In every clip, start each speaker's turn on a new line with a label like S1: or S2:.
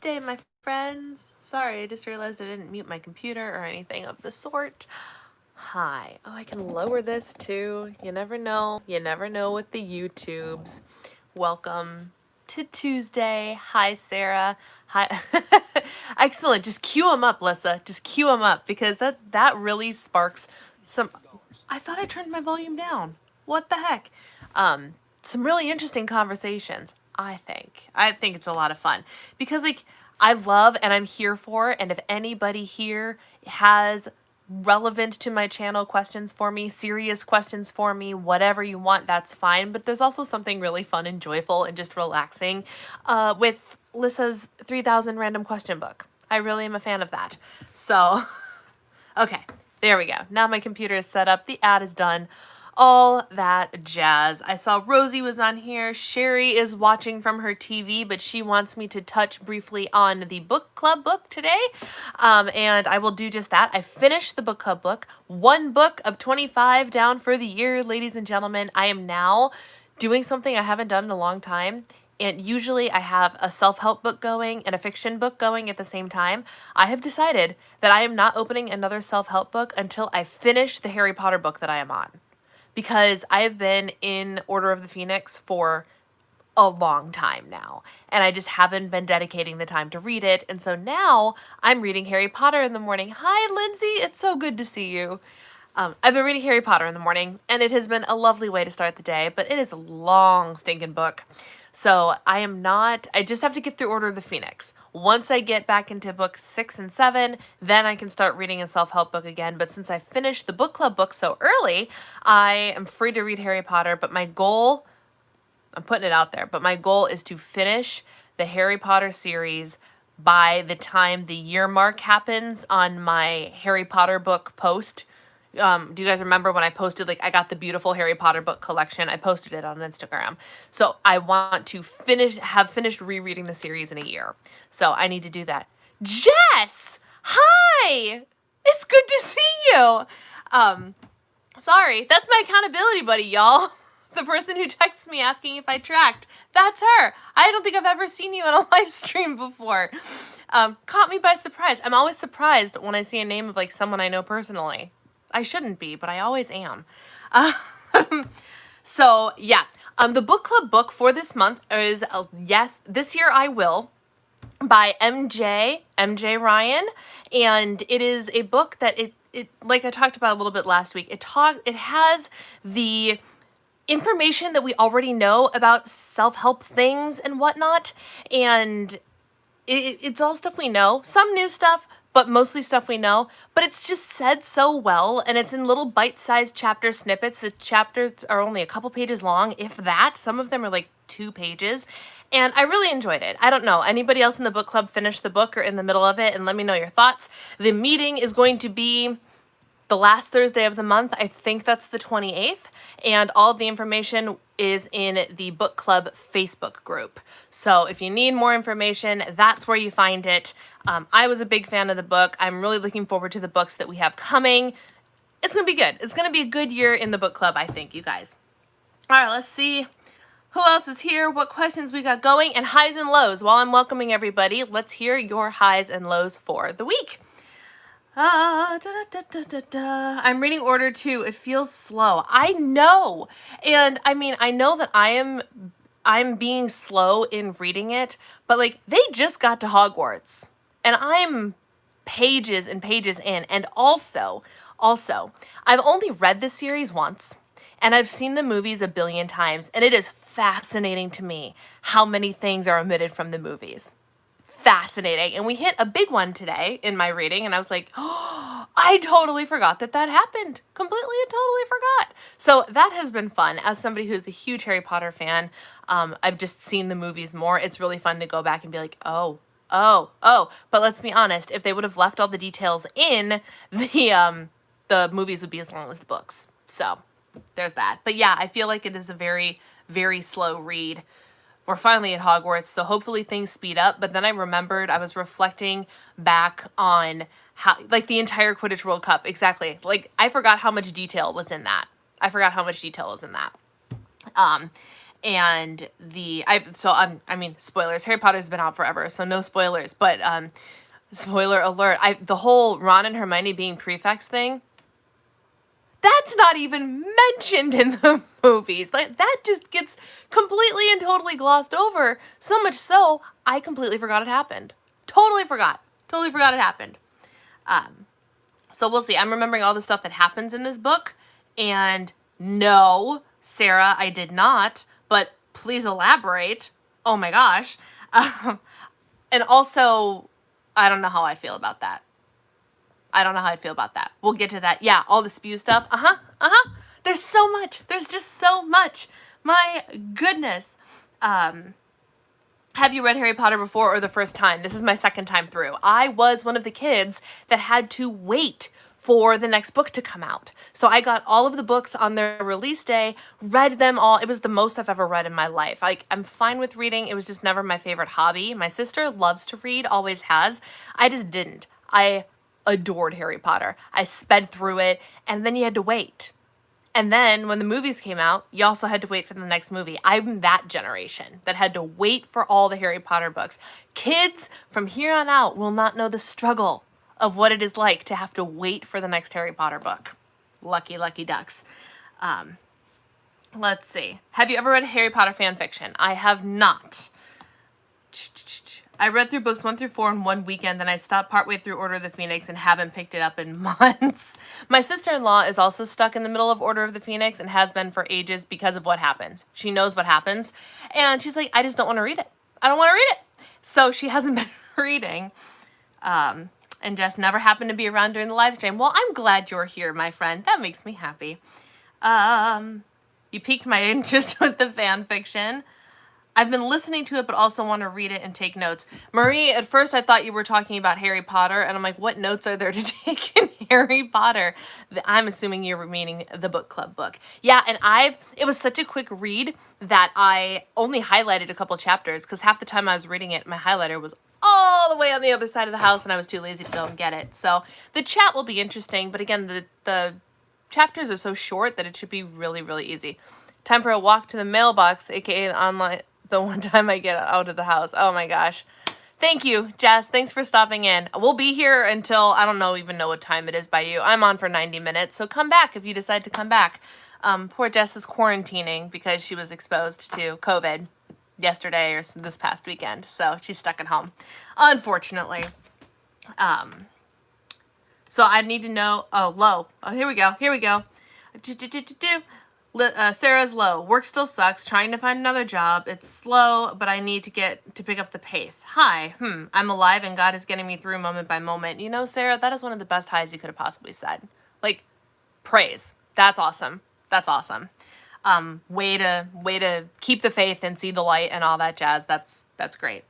S1: Tuesday, my friends. Sorry, I just realized I didn't mute my computer or anything of the sort. Hi. Oh, I can lower this too. You never know. You never know with the YouTubes. Welcome to Tuesday. Hi, Sarah. Hi. Excellent. Just cue them up, Lissa. Just cue them up because that really sparks some. I thought I turned my volume down. What the heck? Some really interesting conversations. I think it's a lot of fun because I love and I'm here for, and if anybody here has relevant to my channel questions for me, serious questions for me, whatever you want, that's fine. But there's also something really fun and joyful and just relaxing with Lissa's 3000 random question book. I really am a fan of that. So, okay, there we go. Now my computer is set up. The ad is done. All that jazz. I saw Rosie was on here. Sherry is watching from her TV, but she wants me to touch briefly on the book club book today. And I will do just that. I finished the book club book. One book of 25 down for the year, ladies and gentlemen. I am now doing something I haven't done in a long time. And usually I have a self-help book going and a fiction book going at the same time. I have decided that I am not opening another self-help book until I finish the Harry Potter book that I am on. Because I have been in Order of the Phoenix for a long time now, and I just haven't been dedicating the time to read it, and so now I'm reading Harry Potter in the morning. Hi, Lindsay! It's so good to see you. I've been reading Harry Potter in the morning, and it has been a lovely way to start the day, but it is a long stinking book. So I just have to get through Order of the Phoenix. Once I get back into books 6 and 7, then I can start reading a self-help book again. But since I finished the book club book so early, I am free to read Harry Potter. But my goal, I'm putting it out there, but my goal is to finish the Harry Potter series by the time the year mark happens on my Harry Potter book post. Do you guys remember when I posted, I got the beautiful Harry Potter book collection? I posted it on Instagram. So I want to have finished rereading the series in a year. So I need to do that. Jess! Hi! It's good to see you! Sorry, that's my accountability buddy, y'all. The person who texts me asking if I tracked. That's her. I don't think I've ever seen you on a live stream before. Caught me by surprise. I'm always surprised when I see a name of someone I know personally. I shouldn't be, but I always am. So yeah, the book club book for this month is Yes, This Year I Will by MJ Ryan, and it is a book that it like I talked about a little bit last week. It has the information that we already know about self-help things and whatnot, and it's all stuff we know. Some new stuff, but mostly stuff we know. But it's just said so well, and it's in little bite-sized chapter snippets. The chapters are only a couple pages long, if that. Some of them are 2 pages. And I really enjoyed it. I don't know. Anybody else in the book club finished the book or in the middle of it? And let me know your thoughts. The meeting is going to be the last Thursday of the month. I think that's the 28th. And all of the information is in the book club Facebook group. So if you need more information, that's where you find it. I was a big fan of the book. I'm really looking forward to the books that we have coming. It's going to be good. It's going to be a good year in the book club, I think, you guys. All right, let's see who else is here, what questions we got going, and highs and lows. While I'm welcoming everybody, let's hear your highs and lows for the week. I'm reading Order 2. It feels slow. I know. And I know that I'm being slow in reading it, but they just got to Hogwarts. And I'm pages and pages in. And also, I've only read the series once, and I've seen the movies a billion times, and it is fascinating to me how many things are omitted from the movies. Fascinating. And we hit a big one today in my reading, and I was like, oh, I totally forgot that happened. Completely and totally forgot. So that has been fun. As somebody who's a huge Harry Potter fan, I've just seen the movies more. It's really fun to go back and be like, oh. But let's be honest, if they would have left all the details in, the movies would be as long as the books. So there's that. But yeah, I feel like it is a very, very slow read. We're finally at Hogwarts, so hopefully things speed up. But then I remembered, I was reflecting back on how, the entire Quidditch World Cup, exactly. I forgot how much detail was in that. And I mean, spoilers. Harry Potter's been out forever, so no spoilers. But spoiler alert. The whole Ron and Hermione being prefects thing, that's not even mentioned in the movies. Like, that just gets completely and totally glossed over. So much so, I completely forgot it happened. Totally forgot. Totally forgot it happened. So we'll see. I'm remembering all the stuff that happens in this book. And no, Sarah, I did not. But please elaborate. Oh my gosh. And also, I don't know how I feel about that. I don't know how I feel about that. We'll get to that. Yeah, all the spew stuff. There's so much. There's just so much. My goodness. Have you read Harry Potter before or the first time? This is my second time through. I was one of the kids that had to wait for the next book to come out. So I got all of the books on their release day, read them all. It was the most I've ever read in my life. Like, I'm fine with reading. It was just never my favorite hobby. My sister loves to read, always has. I just didn't. I adored Harry Potter. I sped through it, and then you had to wait. And then when the movies came out, you also had to wait for the next movie. I'm that generation that had to wait for all the Harry Potter books. Kids from here on out will not know the struggle of what it is like to have to wait for the next Harry Potter book. Lucky, lucky ducks. Let's see. Have you ever read Harry Potter fan fiction? I have not. I read through books 1 through 4 in one weekend, then I stopped partway through Order of the Phoenix and haven't picked it up in months. My sister-in-law is also stuck in the middle of Order of the Phoenix and has been for ages because of what happens. She knows what happens, and she's like, I just don't want to read it. I don't want to read it. So she hasn't been reading, and just never happened to be around during the live stream. Well, I'm glad you're here, my friend. That makes me happy. You piqued my interest with the fan fiction. I've been listening to it, but also want to read it and take notes. Marie, at first I thought you were talking about Harry Potter, and I'm like, what notes are there to take in Harry Potter? I'm assuming you're meaning the book club book. Yeah, and it was such a quick read that I only highlighted a couple chapters, because half the time I was reading it, my highlighter was all the way on the other side of the house, and I was too lazy to go and get it. So the chat will be interesting, but again, the chapters are so short that it should be really, really easy. Time for a walk to the mailbox, aka online. The one time I get out of the house. Oh my gosh. Thank you, Jess. Thanks for stopping in. We'll be here until, I don't even know what time it is by you. I'm on for 90 minutes, so come back if you decide to come back. Poor Jess is quarantining because she was exposed to COVID yesterday or this past weekend, so she's stuck at home, unfortunately. So I need to know, low. Oh, here we go. Sarah's low. Work still sucks. Trying to find another job. It's slow, but I need to pick up the pace. Hi. I'm alive and God is getting me through moment by moment. You know, Sarah, that is one of the best highs you could have possibly said. Like, praise. That's awesome. That's awesome. Way to keep the faith and see the light and all that jazz. That's great.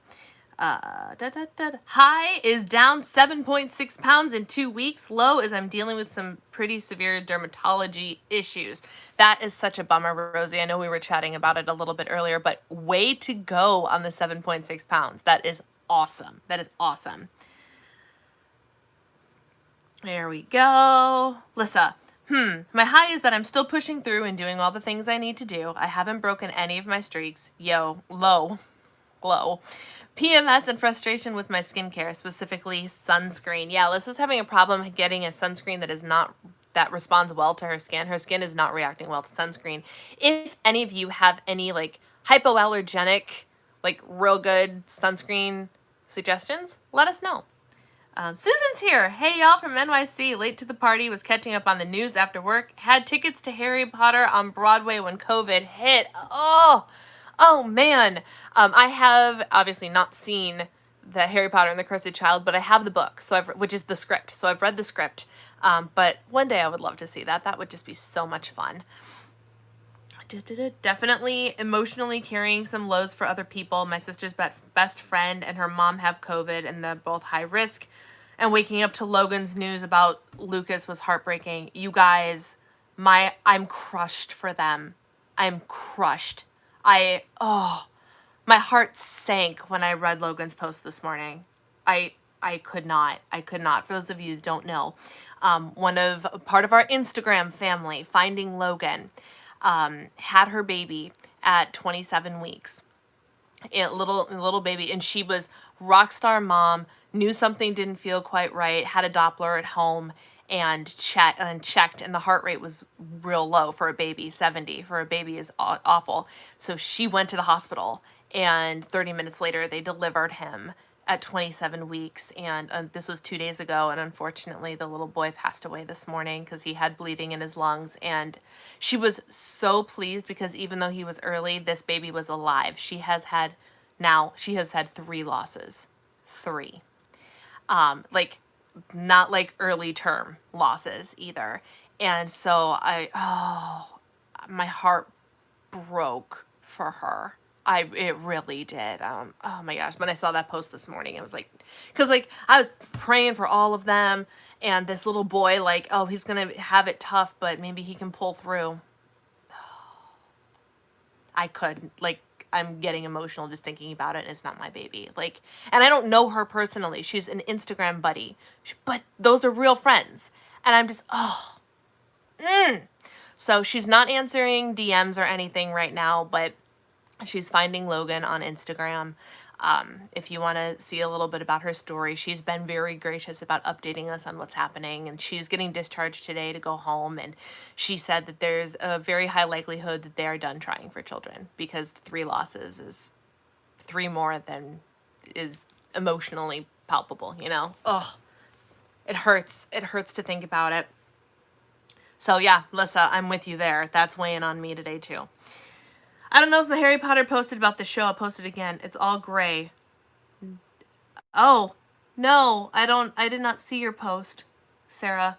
S1: High is down 7.6 pounds in 2 weeks. Low is I'm dealing with some pretty severe dermatology issues. That is such a bummer, Rosie. I know we were chatting about it a little bit earlier, but way to go on the 7.6 pounds. That is awesome. That is awesome. There we go. Lissa. My high is that I'm still pushing through and doing all the things I need to do. I haven't broken any of my streaks. Low. PMS and frustration with my skincare, specifically sunscreen. Yeah, Lissa's having a problem getting a sunscreen that responds well to her skin. Her skin is not reacting well to sunscreen. If any of you have any like hypoallergenic, like real good sunscreen suggestions, let us know. Susan's here. Hey y'all from NYC. Late to the party. Was catching up on the news after work. Had tickets to Harry Potter on Broadway when COVID hit. Oh man. I have obviously not seen the Harry Potter and the Cursed Child, but I have the book, which is the script. So I've read the script. But one day I would love to see that. That would just be so much fun. Definitely emotionally carrying some lows for other people. My sister's best friend and her mom have COVID, and they're both high risk. And waking up to Logan's news about Lucas was heartbreaking. You guys, I'm crushed for them. I'm crushed. My heart sank when I read Logan's post this morning. I could not. For those of you who don't know, part of our Instagram family, Finding Logan, had her baby at 27 weeks. A little baby, and she was rock star mom, knew something didn't feel quite right, had a Doppler at home, and checked, and the heart rate was real low for a baby. 70 for a baby is awful. So she went to the hospital, and 30 minutes later they delivered him at 27 weeks. And this was 2 days ago, and unfortunately the little boy passed away this morning because he had bleeding in his lungs. And she was so pleased because even though he was early, this baby was alive. She has had 3 losses. 3. Like, not like early term losses either. And so my heart broke for her. It really did. Oh my gosh. When I saw that post this morning, it was like, cause like I was praying for all of them, and this little boy, like, oh, he's going to have it tough, but maybe he can pull through. I couldn't, like, I'm getting emotional just thinking about it. It's not my baby. Like, and I don't know her personally. She's an Instagram buddy, but those are real friends. And I'm just, So she's not answering DMs or anything right now, but she's finding Logan on Instagram. If you want to see a little bit about her story, she's been very gracious about updating us on what's happening, and she's getting discharged today to go home. And she said that there's a very high likelihood that they are done trying for children, because 3 losses is 3 more than is emotionally palpable, you know? Ugh. It hurts. It hurts to think about it. So yeah, Lissa, I'm with you there. That's weighing on me today too. I don't know if my Harry Potter posted about the show. I'll post it again. It's all gray. Oh, no, I did not see your post, Sarah.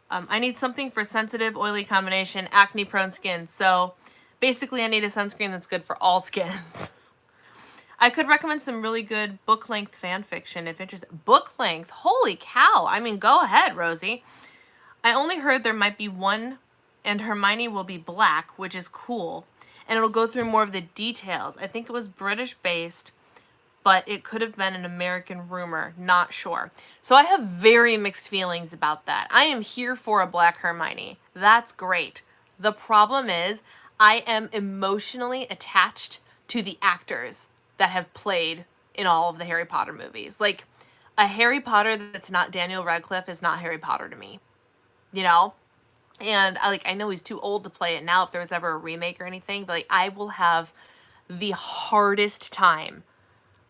S1: I need something for sensitive, oily combination, acne-prone skin. So basically I need a sunscreen that's good for all skins. I could recommend some really good book-length fan fiction if interested. Book-length? Holy cow. I mean, go ahead, Rosie. I only heard there might be one, and Hermione will be black, which is cool. And it'll go through more of the details. I think it was British-based, but it could have been an American rumor. Not sure. So I have very mixed feelings about that. I am here for a black Hermione. That's great. The problem is I am emotionally attached to the actors that have played in all of the Harry Potter movies. Like, a Harry Potter that's not Daniel Radcliffe is not Harry Potter to me. You know? And I know he's too old to play it now if there was ever a remake or anything, but like, I will have the hardest time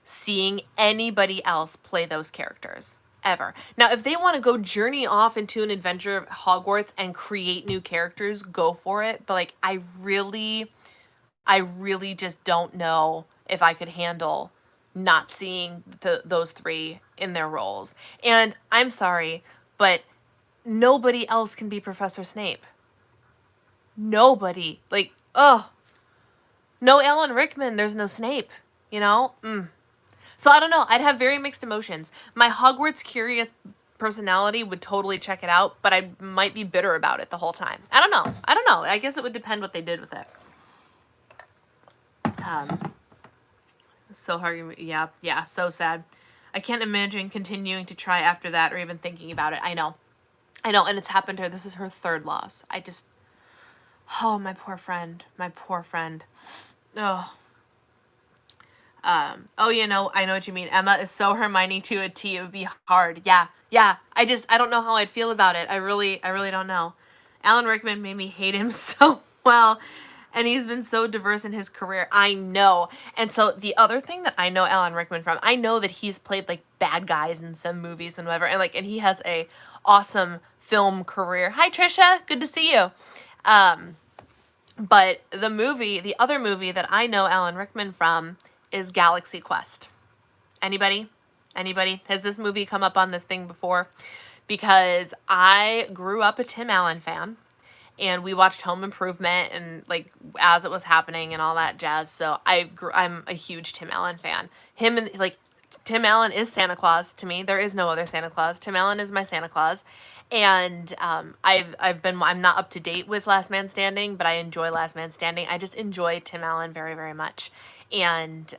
S1: seeing anybody else play those characters ever. Now, if they want to go journey off into an adventure of Hogwarts and create new characters, go for it. But like, I really just don't know if I could handle not seeing those 3 in their roles. And I'm sorry, but nobody else can be Professor Snape. Nobody. Like, no Alan Rickman, there's no Snape, you know? So I don't know. I'd have very mixed emotions. My Hogwarts curious personality would totally check it out, but I might be bitter about it the whole time. I don't know. I guess it would depend what they did with it. So hard. Yeah, so sad. I can't imagine continuing to try after that or even thinking about it. I know, and it's happened to her. This is her 3rd loss. Oh, my poor friend. Oh. I know what you mean. Emma is so Hermione to a T. It would be hard. Yeah. I don't know how I'd feel about it. I really don't know. Alan Rickman made me hate him so well, and he's been so diverse in his career. I know. And so the other thing that I know Alan Rickman from, I know that he's played like bad guys in some movies and whatever, and he has a awesome film career. Hi, Trisha. Good to see you. But the other movie that I know Alan Rickman from is Galaxy Quest. Anybody? Has this movie come up on this thing before? Because I grew up a Tim Allen fan, and we watched Home Improvement and like as it was happening and all that jazz. So I'm a huge Tim Allen fan. Tim Allen is Santa Claus to me. There is no other Santa Claus. Tim Allen is my Santa Claus. And I'm not up to date with Last Man Standing, but I enjoy Last Man Standing. I just enjoy Tim Allen very, very much. And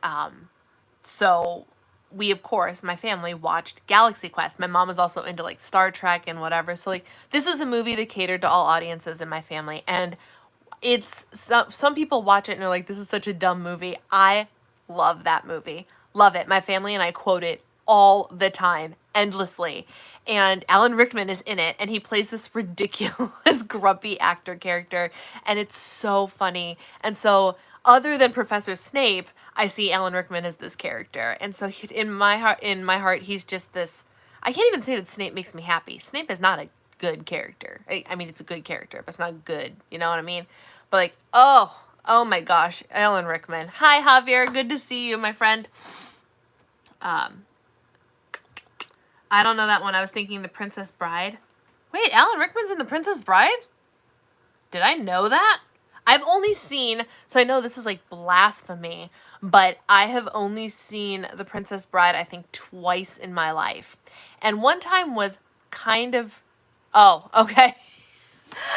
S1: so we, of course, my family watched Galaxy Quest. My mom was also into like Star Trek and whatever. So like, this was a movie that catered to all audiences in my family. And It's some people watch it and they're like, this is such a dumb movie. I love that movie. Love it. My family and I quote it all the time, endlessly. And Alan Rickman is in it, and he plays this ridiculous grumpy actor character, and it's so funny. And so, other than Professor Snape, I see Alan Rickman as this character. And so in my heart, he's just this. I can't even say that Snape makes me happy. Snape is not a good character. I mean, it's a good character, but it's not good. You know what I mean? But like, oh my gosh, Alan Rickman. Hi, Javier. Good to see you, my friend. I don't know that one. I was thinking The Princess Bride. Wait, Alan Rickman's in The Princess Bride? Did I know that? I've only seen, so I know this is like blasphemy, but I have only seen The Princess Bride, I think, twice in my life. And one time was kind of, oh, okay.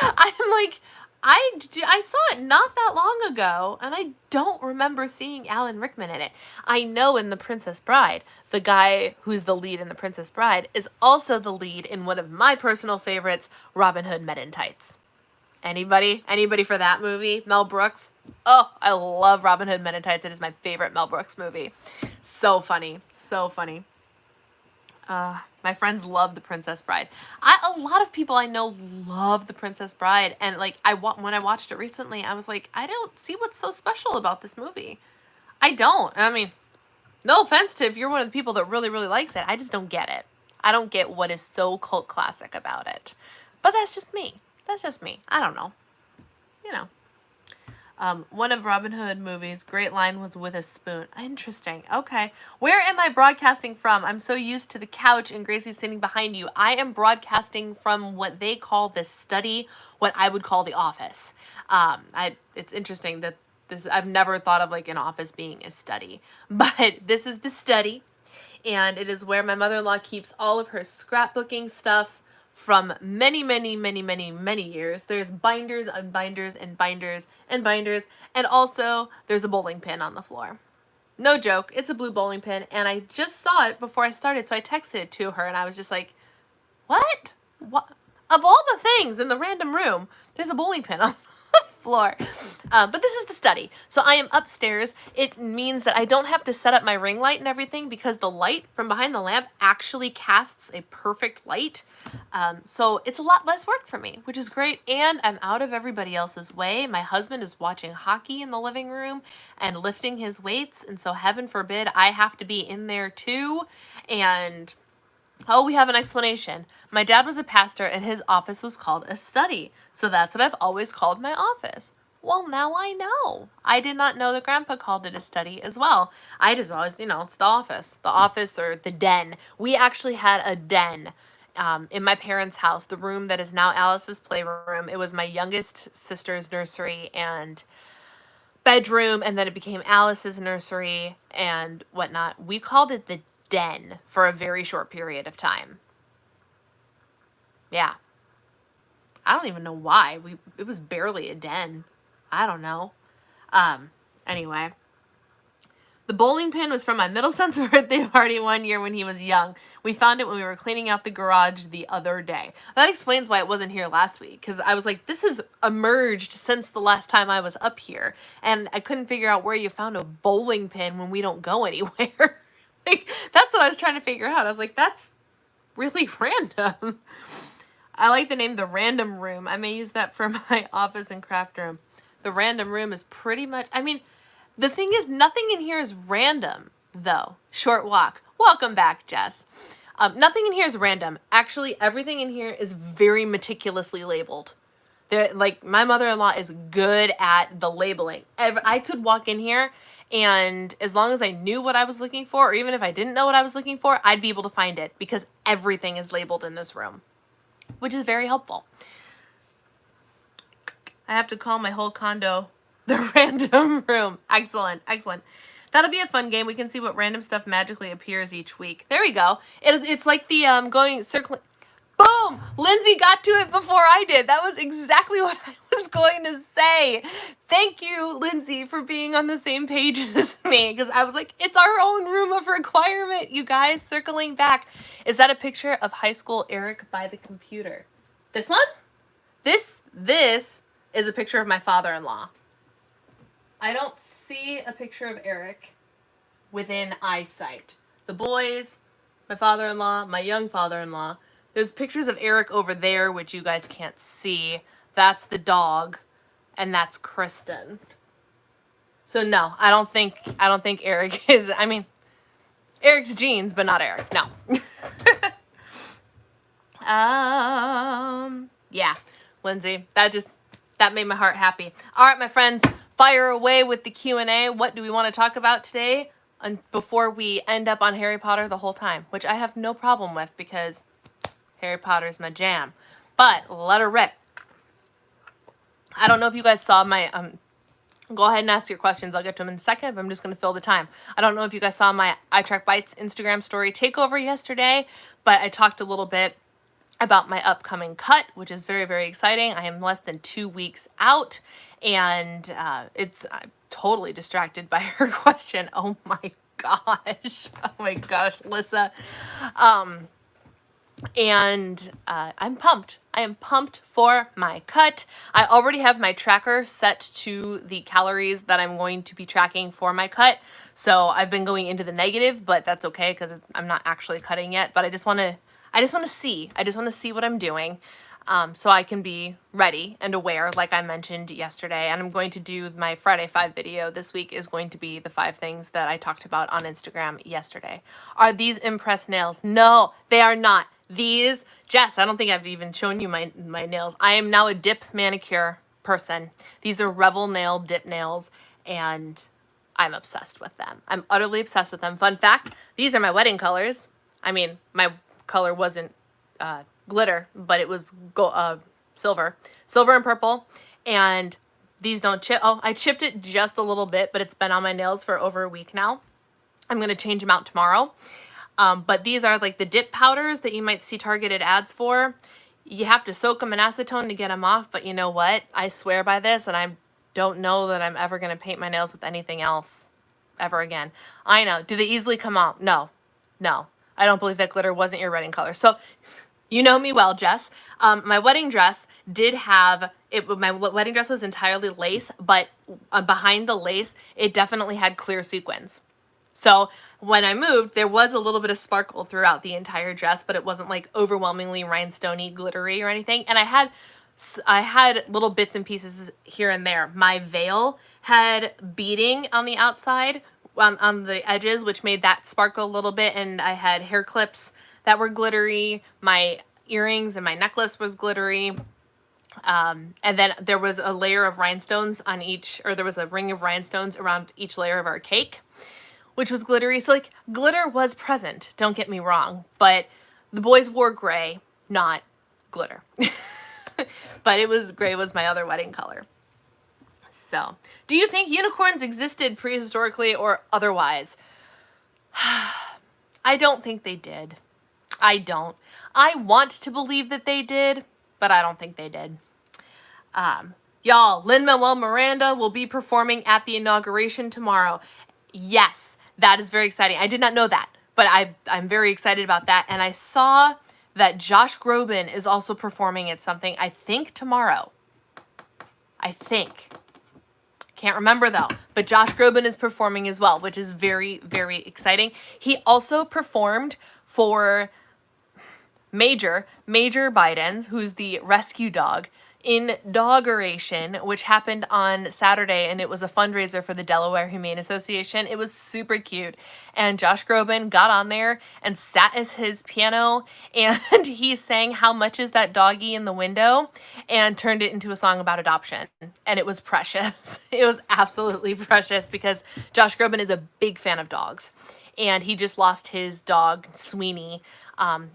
S1: I'm like, I saw it not that long ago, and I don't remember seeing Alan Rickman in it. I know in The Princess Bride, the guy who's the lead in The Princess Bride is also the lead in one of my personal favorites, Robin Hood Men in Tights. Anybody for that movie? Mel Brooks? Oh, I love Robin Hood Men in Tights. It is my favorite Mel Brooks movie. So funny. So funny. My friends love The Princess Bride. A lot of people I know love The Princess Bride, and like when I watched it recently, I was like, I don't see what's so special about this movie. I don't. I mean, no offense to if you're one of the people that really, really likes it. I just don't get it. I don't get what is so cult classic about it. But that's just me. That's just me. I don't know. You know. One of Robin Hood movies, great line was with a spoon. Interesting. Okay. Where am I broadcasting from? I'm so used to the couch and Gracie sitting behind you. I am broadcasting from what they call the study, what I would call the office. It's interesting that I've never thought of like an office being a study, but this is the study, and it is where my mother-in-law keeps all of her scrapbooking stuff from many, many, many, many, many years. There's binders and binders and binders and binders, and also there's a bowling pin on the floor. No joke, it's a blue bowling pin, and I just saw it before I started, so I texted it to her, and I was just like, what? What? Of all the things in the random room, there's a bowling pin on the floor. But this is the study. So I am upstairs. It means that I don't have to set up my ring light and everything because the light from behind the lamp actually casts a perfect light. So it's a lot less work for me, which is great. And I'm out of everybody else's way. My husband is watching hockey in the living room and lifting his weights. And so heaven forbid I have to be in there too. And oh, we have an explanation. My dad was a pastor and his office was called a study. So that's what I've always called my office. Well, now I know. I did not know that Grandpa called it a study as well. I just always, it's the office. The office or the den. We actually had a den in my parents' house. The room that is now Alice's playroom. It was my youngest sister's nursery and bedroom, and then it became Alice's nursery and whatnot. We called it the den for a very short period of time. Yeah. I don't even know why. It was barely a den. I don't know. Anyway. The bowling pin was from my middle son's birthday party one year when he was young. We found it when we were cleaning out the garage the other day. That explains why it wasn't here last week, because I was like, this has emerged since the last time I was up here, and I couldn't figure out where you found a bowling pin when we don't go anywhere. Like, that's what I was trying to figure out. I was like, that's really random. I like the name The Random Room. I may use that for my office and craft room. The Random Room is pretty much, the thing is, nothing in here is random, though. Short walk. Welcome back, Jess. Nothing in here is random. Actually, everything in here is very meticulously labeled. Like, my mother-in-law is good at the labeling. I could walk in here, and as long as I knew what I was looking for, or even if I didn't know what I was looking for, I'd be able to find it, because everything is labeled in this room, which is very helpful. I have to call my whole condo The Random Room. Excellent, excellent. That'll be a fun game. We can see what random stuff magically appears each week. There we go. It's like the circling. Boom! Lindsay got to it before I did. That was exactly what I was going to say. Thank you, Lindsay, for being on the same page as me, because I was like, it's our own room of requirement, you guys. Circling back. Is that a picture of high school Eric by the computer? This one? This is a picture of my father-in-law. I don't see a picture of Eric within eyesight. The boys, my father-in-law, my young father-in-law. There's pictures of Eric over there, which you guys can't see. That's the dog, and that's Kristen. So no, I don't think Eric is, I mean, Eric's genes, but not Eric. No. Yeah, Lindsay, that made my heart happy. All right, my friends, fire away with the Q&A. What do we want to talk about today? And before we end up on Harry Potter the whole time, which I have no problem with because Harry Potter's my jam. But let her rip. I don't know if you guys saw my go ahead and ask your questions. I'll get to them in a second, but I'm just going to fill the time. I don't know if you guys saw my iTrack Bites Instagram story takeover yesterday, but I talked a little bit about my upcoming cut, which is very, very exciting. I am less than 2 weeks out, and I'm totally distracted by her question. Oh my gosh. Oh my gosh, Lissa. And I'm pumped. I am pumped for my cut. I already have my tracker set to the calories that I'm going to be tracking for my cut. So I've been going into the negative, but that's okay because I'm not actually cutting yet. But I just want to see. I just want to see what I'm doing, so I can be ready and aware, like I mentioned yesterday. And I'm going to do my Friday 5 video this week is going to be the 5 things that I talked about on Instagram yesterday. Are these impressed nails? No, they are not. These, Jess, I don't think I've even shown you my nails. I am now a dip manicure person. These are Revel Nail dip nails, and I'm obsessed with them. I'm utterly obsessed with them. Fun fact, these are my wedding colors. I mean, my color wasn't glitter, but it was silver and purple, and these don't chip. Oh, I chipped it just a little bit, but it's been on my nails for over a week now. I'm going to change them out tomorrow. But these are like the dip powders that you might see targeted ads for. You have to soak them in acetone to get them off, but you know what? I swear by this, and I don't know that I'm ever going to paint my nails with anything else ever again. I know. Do they easily come out? No. No. I don't believe that glitter wasn't your wedding color. So, you know me well, Jess. My wedding dress did have, my wedding dress was entirely lace, but behind the lace, it definitely had clear sequins. So when I moved, there was a little bit of sparkle throughout the entire dress, but it wasn't like overwhelmingly rhinestoney, glittery or anything. And I had little bits and pieces here and there. My veil had beading on the outside, on the edges, which made that sparkle a little bit. And I had hair clips that were glittery. My earrings and my necklace was glittery. And then there was a layer of rhinestones on each, or there was a ring of rhinestones around each layer of our cake, which was glittery. So like glitter was present, don't get me wrong, but the boys wore gray, not glitter. But gray was my other wedding color. So, do you think unicorns existed prehistorically or otherwise? I don't think they did. I don't. I want to believe that they did, but I don't think they did. Y'all, Lin-Manuel Miranda will be performing at the inauguration tomorrow. Yes. That is very exciting. I did not know that, but I'm very excited about that. And I saw that Josh Groban is also performing at something, I think tomorrow. I think. Can't remember though. But Josh Groban is performing as well, which is very, very exciting. He also performed for Major Bidens, who's the rescue dog, in Inauguration, which happened on Saturday, and it was a fundraiser for the Delaware Humane Association. It was super cute, and Josh Groban got on there and sat at his piano, and he sang "How Much Is That Doggy" in the window, and turned it into a song about adoption, and it was precious. It was absolutely precious because Josh Groban is a big fan of dogs, and he just lost his dog, Sweeney,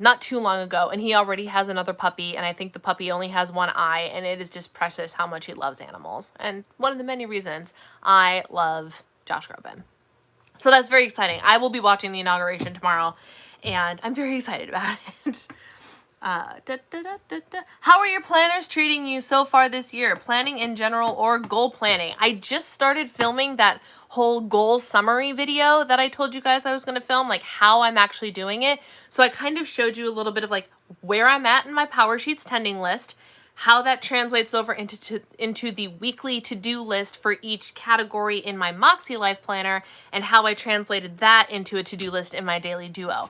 S1: not too long ago, and he already has another puppy, and I think the puppy only has one eye, and it is just precious how much he loves animals, and one of the many reasons I love Josh Groban. So that's very exciting. I will be watching the inauguration tomorrow, and I'm very excited about it. How are your planners treating you so far this year? Planning in general or goal planning? I just started filming that whole goal summary video that I told you guys I was going to film, like how I'm actually doing it. So I kind of showed you a little bit of like where I'm at in my Power Sheets tending list, how that translates over into the weekly to-do list for each category in my Moxie Life Planner, and how I translated that into a to-do list in my Daily Duo.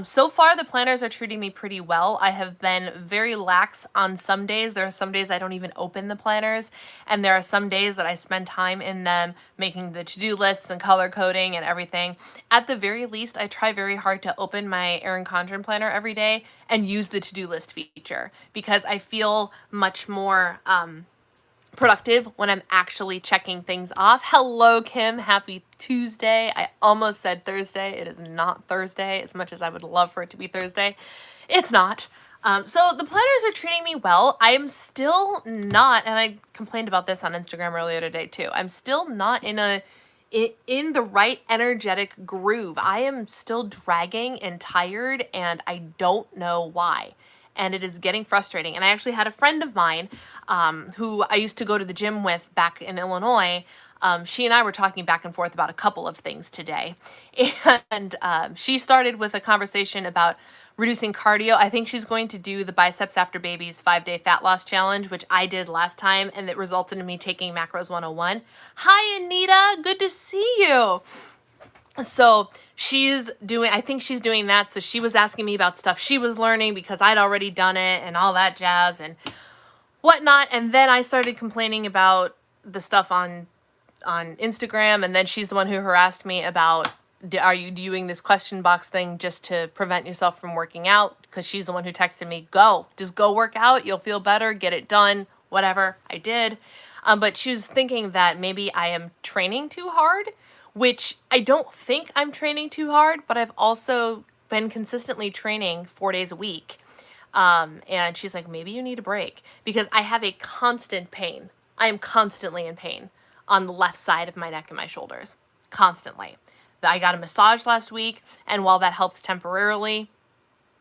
S1: So far, the planners are treating me pretty well. I have been very lax on some days. There are some days I don't even open the planners, and there are some days that I spend time in them making the to-do lists and color coding and everything. At the very least, I try very hard to open my Erin Condren planner every day and use the to-do list feature, because I feel much more productive when I'm actually checking things off. Hello, Kim. Happy Tuesday. I almost said Thursday. It is not Thursday, as much as I would love for it to be Thursday. It's not. So the planners are treating me well. I'm still not, and I complained about this on Instagram earlier today too, I'm still not in the right energetic groove. I am still dragging and tired, and I don't know why. And it is getting frustrating. And I actually had a friend of mine who I used to go to the gym with back in Illinois. She and I were talking back and forth about a couple of things today. And she started with a conversation about reducing cardio. I think she's going to do the Biceps After Babies 5-day fat loss challenge, which I did last time, and it resulted in me taking Macros 101. Hi, Anita. Good to see you. So I think she's doing that. So she was asking me about stuff she was learning because I'd already done it and all that jazz and whatnot. And then I started complaining about the stuff on Instagram. And then she's the one who harassed me about, are you doing this question box thing just to prevent yourself from working out? Because she's the one who texted me, just go work out. You'll feel better. Get it done. Whatever. I did. But she was thinking that maybe I am training too hard, which I don't think I'm training too hard, but I've also been consistently training 4 days a week. And she's like, maybe you need a break, because I have a constant pain. I am constantly in pain on the left side of my neck and my shoulders. Constantly. I got a massage last week, and while that helps temporarily,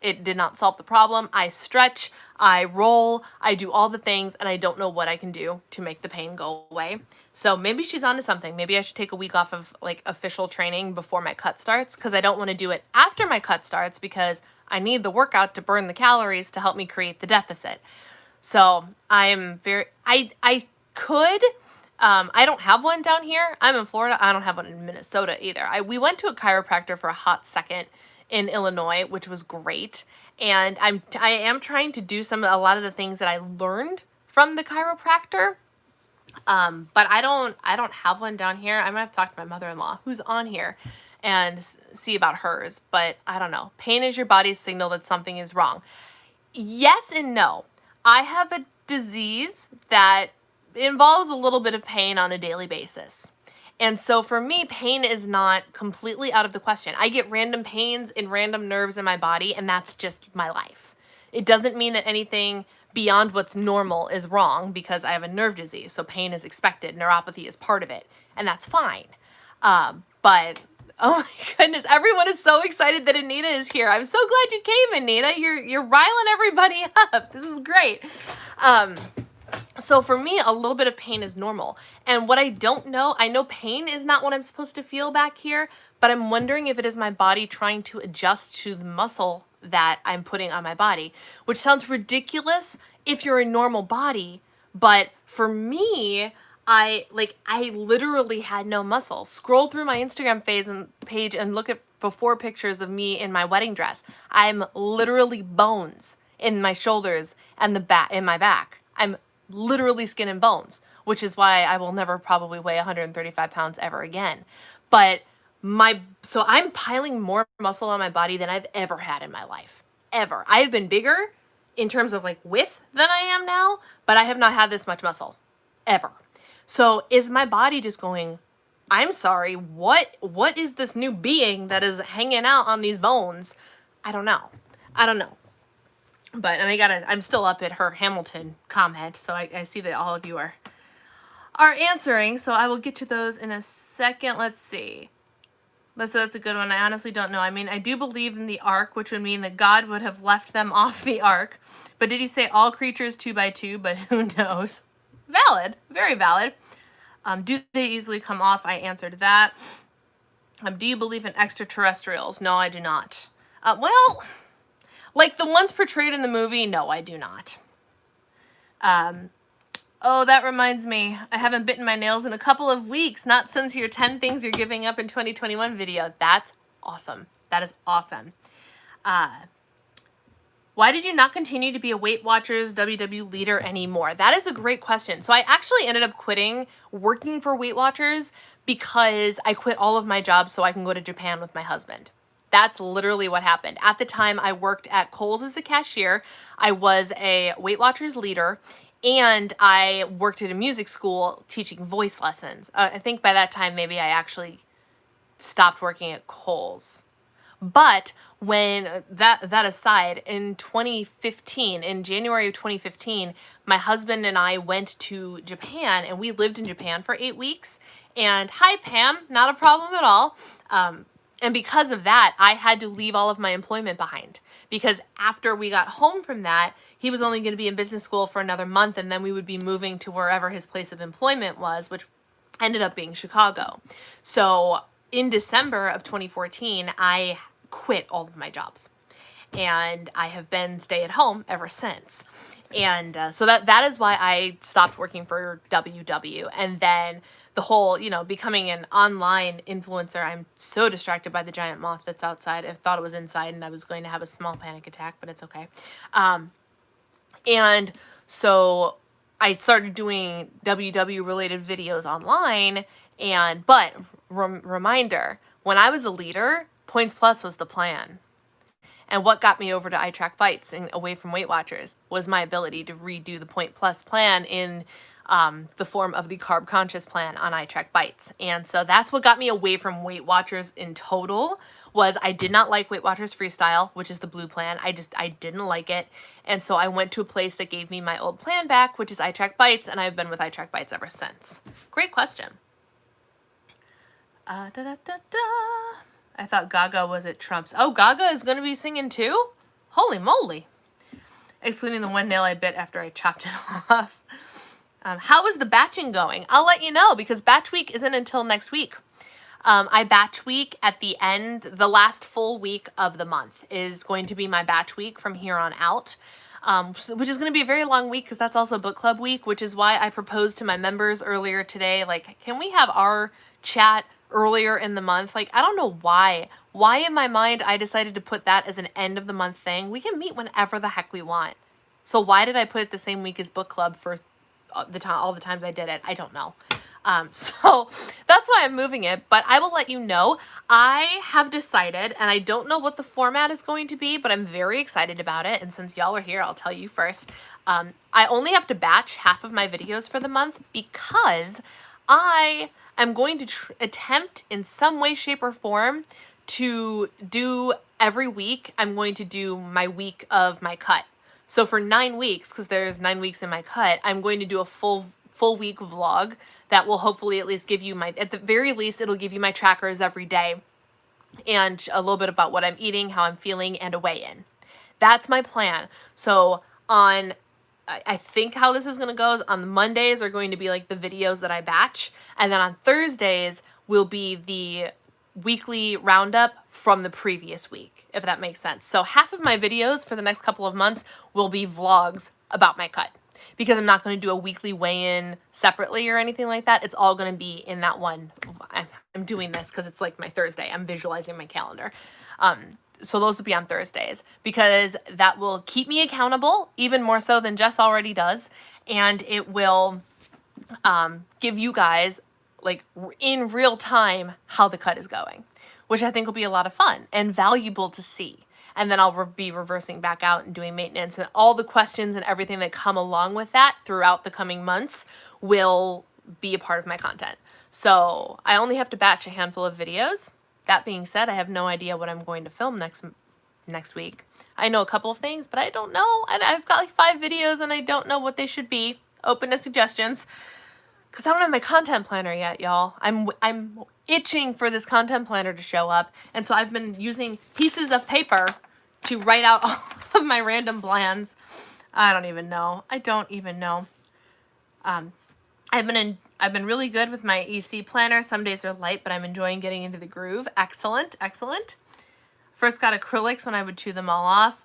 S1: it did not solve the problem. I stretch, I roll, I do all the things, and I don't know what I can do to make the pain go away. So maybe she's onto something. Maybe I should take a week off of official training before my cut starts, because I don't want to do it after my cut starts, because I need the workout to burn the calories to help me create the deficit. So I don't have one down here. I'm in Florida. I don't have one in Minnesota either. We went to a chiropractor for a hot second in Illinois, which was great. And I am trying to do a lot of the things that I learned from the chiropractor. But I don't have one down here. I'm gonna have to talk to my mother-in-law, who's on here, and see about hers. But I don't know. Pain is your body's signal that something is wrong. Yes and no. I have a disease that involves a little bit of pain on a daily basis. And so for me, pain is not completely out of the question. I get random pains in random nerves in my body, and that's just my life. It doesn't mean that anything beyond what's normal is wrong, because I have a nerve disease, so pain is expected. Neuropathy is part of it, and that's fine. But oh my goodness, everyone is so excited that Anita is here. I'm so glad you came, Anita. You're riling everybody up. This is great. So for me, a little bit of pain is normal. And what I don't know, I know pain is not what I'm supposed to feel back here, but I'm wondering if it is my body trying to adjust to the muscle that I'm putting on my body, which sounds ridiculous if you're a normal body. But for me, I literally had no muscle. Scroll through my Instagram page and look at before pictures of me in my wedding dress. I'm literally bones in my shoulders and in my back. I'm literally skin and bones, which is why I will never probably weigh 135 pounds ever again. But so I'm piling more muscle on my body than I've ever had in my life. Ever. I've been bigger in terms of width than I am now, but I have not had this much muscle. Ever. So is my body just going, I'm sorry, what is this new being that is hanging out on these bones? I don't know. But, and I'm still up at her Hamilton comment, so I see that all of you are answering, so I will get to those in a second. Let's see. That's a good one. I honestly don't know. I mean, I do believe in the ark, which would mean that God would have left them off the ark. But did he say all creatures 2 by 2? But who knows? Valid. Very valid. Do they easily come off? I answered that. Do you believe in extraterrestrials? No, I do not. Well, like the ones portrayed in the movie, no, I do not. Oh, that reminds me. I haven't bitten my nails in a couple of weeks. Not since your 10 things you're giving up in 2021 video. That's awesome. That is awesome. Why did you not continue to be a Weight Watchers WW leader anymore? That is a great question. So I actually ended up quitting working for Weight Watchers because I quit all of my jobs so I can go to Japan with my husband. That's literally what happened. At the time, I worked at Kohl's as a cashier. I was a Weight Watchers leader, and I worked at a music school teaching voice lessons. I think by that time, maybe I actually stopped working at Kohl's. But when that aside, in 2015, in January of 2015, my husband and I went to Japan, and we lived in Japan for 8 weeks. And hi, Pam, not a problem at all. And because of that, I had to leave all of my employment behind, because after we got home from that, he was only going to be in business school for another month, and then we would be moving to wherever his place of employment was, which ended up being Chicago. So in December of 2014, I quit all of my jobs, and I have been stay at home ever since. And so that is why I stopped working for WW. And then the whole, becoming an online influencer, I'm so distracted by the giant moth that's outside. I thought it was inside, and I was going to have a small panic attack, but it's okay. And so I started doing WW related videos online, but reminder, when I was a leader, Points Plus was the plan. And what got me over to iTrack Bites and away from Weight Watchers was my ability to redo the Point Plus plan in the form of the Carb Conscious plan on iTrack Bites. And so that's what got me away from Weight Watchers in total. Was I did not like Weight Watchers Freestyle, which is the blue plan. I didn't like it. And so I went to a place that gave me my old plan back, which is iTrack Bites, and I've been with iTrack Bites ever since. Great question. I thought Gaga was at Trump's. Oh, Gaga is going to be singing too? Holy moly. Excluding the one nail I bit after I chopped it off. How is the batching going? I'll let you know, because batch week isn't until next week. I batch week at the end, the last full week of the month is going to be my batch week from here on out, which is going to be a very long week because that's also book club week, which is why I proposed to my members earlier today, like, can we have our chat earlier in the month? Like, I don't know why. Why in my mind I decided to put that as an end of the month thing. We can meet whenever the heck we want. So why did I put it the same week as book club for all the times I did it? I don't know. So that's why I'm moving it, but I will let you know. I have decided, and I don't know what the format is going to be, but I'm very excited about it. And since y'all are here, I'll tell you first. I only have to batch half of my videos for the month because I am going to attempt in some way, shape, or form to do every week. I'm going to do my week of my cut. So for 9 weeks, because there's 9 weeks in my cut, I'm going to do a full week vlog that will hopefully at least give you at the very least, it'll give you my trackers every day and a little bit about what I'm eating, how I'm feeling, and a weigh-in. That's my plan. So I think how this is going to go is on the Mondays are going to be like the videos that I batch. And then on Thursdays will be the weekly roundup from the previous week, if that makes sense. So half of my videos for the next couple of months will be vlogs about my cut, because I'm not going to do a weekly weigh-in separately or anything like that. It's all going to be in that one. I'm doing this because it's like my Thursday. I'm visualizing my calendar. So those will be on Thursdays, because that will keep me accountable even more so than Jess already does. And it will give you guys, like, in real time how the cut is going, which I think will be a lot of fun and valuable to see. And then I'll be reversing back out and doing maintenance, and all the questions and everything that come along with that throughout the coming months will be a part of my content. So I only have to batch a handful of videos. That being said, I have no idea what I'm going to film next week. I know a couple of things, but I don't know. And I've got like 5 videos and I don't know what they should be. Open to suggestions. Because I don't have my content planner yet, y'all. I'm itching for this content planner to show up. And so I've been using pieces of paper to write out all of my random plans. I don't even know. I've been really good with my EC planner. Some days are light, but I'm enjoying getting into the groove. Excellent, excellent. First got acrylics when I would chew them all off.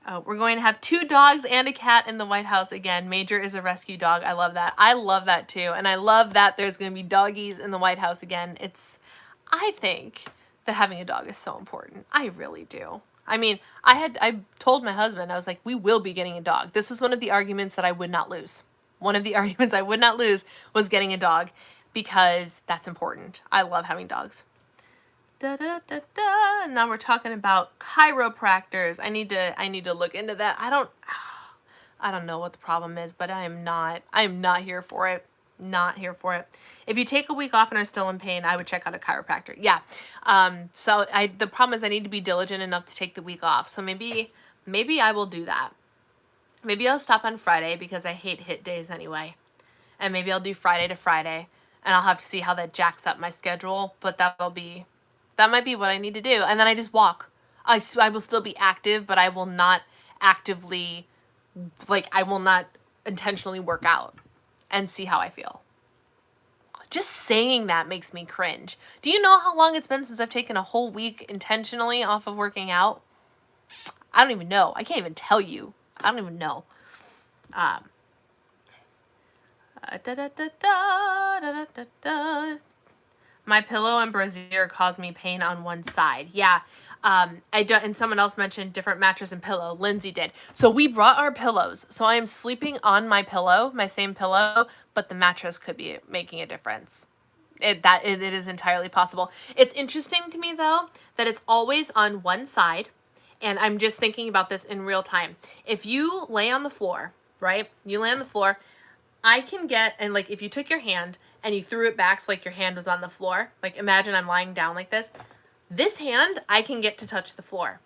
S1: Oh, we're going to have 2 dogs and a cat in the White House again. Major is a rescue dog. I love that. I love that too. And I love that there's going to be doggies in the White House again. I think that having a dog is so important. I really do. I mean, I told my husband, I was like, we will be getting a dog. This was one of the arguments that I would not lose. One of the arguments I would not lose was getting a dog because that's important. I love having dogs. Da, da, da, da. And now we're talking about chiropractors. I need to look into that. I don't know what the problem is, but I am not here for it. Not here for it. If you take a week off and are still in pain, I would check out a chiropractor. Yeah. So the problem is I need to be diligent enough to take the week off. So maybe I will do that. Maybe I'll stop on Friday because I hate hit days anyway. And maybe I'll do Friday to Friday, and I'll have to see how that jacks up my schedule, but that might be what I need to do. And then I just walk. I will still be active, but I will not actively, I will not intentionally work out and see how I feel. Just saying that makes me cringe. Do you know how long it's been since I've taken a whole week intentionally off of working out? I don't even know. I can't even tell you. I don't even know. My pillow and brassiere cause me pain on one side. Yeah. And someone else mentioned different mattress and pillow. Lindsay did. So we brought our pillows. So I am sleeping on my pillow, my same pillow, but the mattress could be making a difference. It is entirely possible. It's interesting to me though that it's always on one side, and I'm just thinking about this in real time. If you lay on the floor, right? You lay on the floor, I can get, and if you took your hand and you threw it back so your hand was on the floor, imagine I'm lying down like this. This hand, I can get to touch the floor.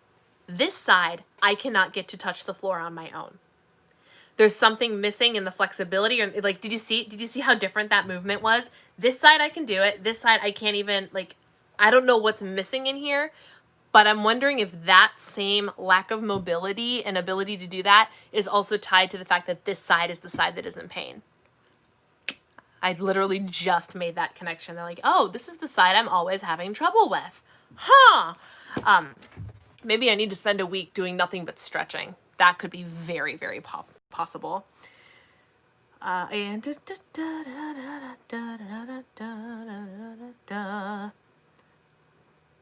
S1: This side, I cannot get to touch the floor on my own. There's something missing in the flexibility, or did you see how different that movement was? This side I can do it. This side I can't even, I don't know what's missing in here, but I'm wondering if that same lack of mobility and ability to do that is also tied to the fact that this side is the side that is in pain. I literally just made that connection. They're like, oh, this is the side I'm always having trouble with. Huh. Maybe I need to spend a week doing nothing but stretching. That could be very, very possible.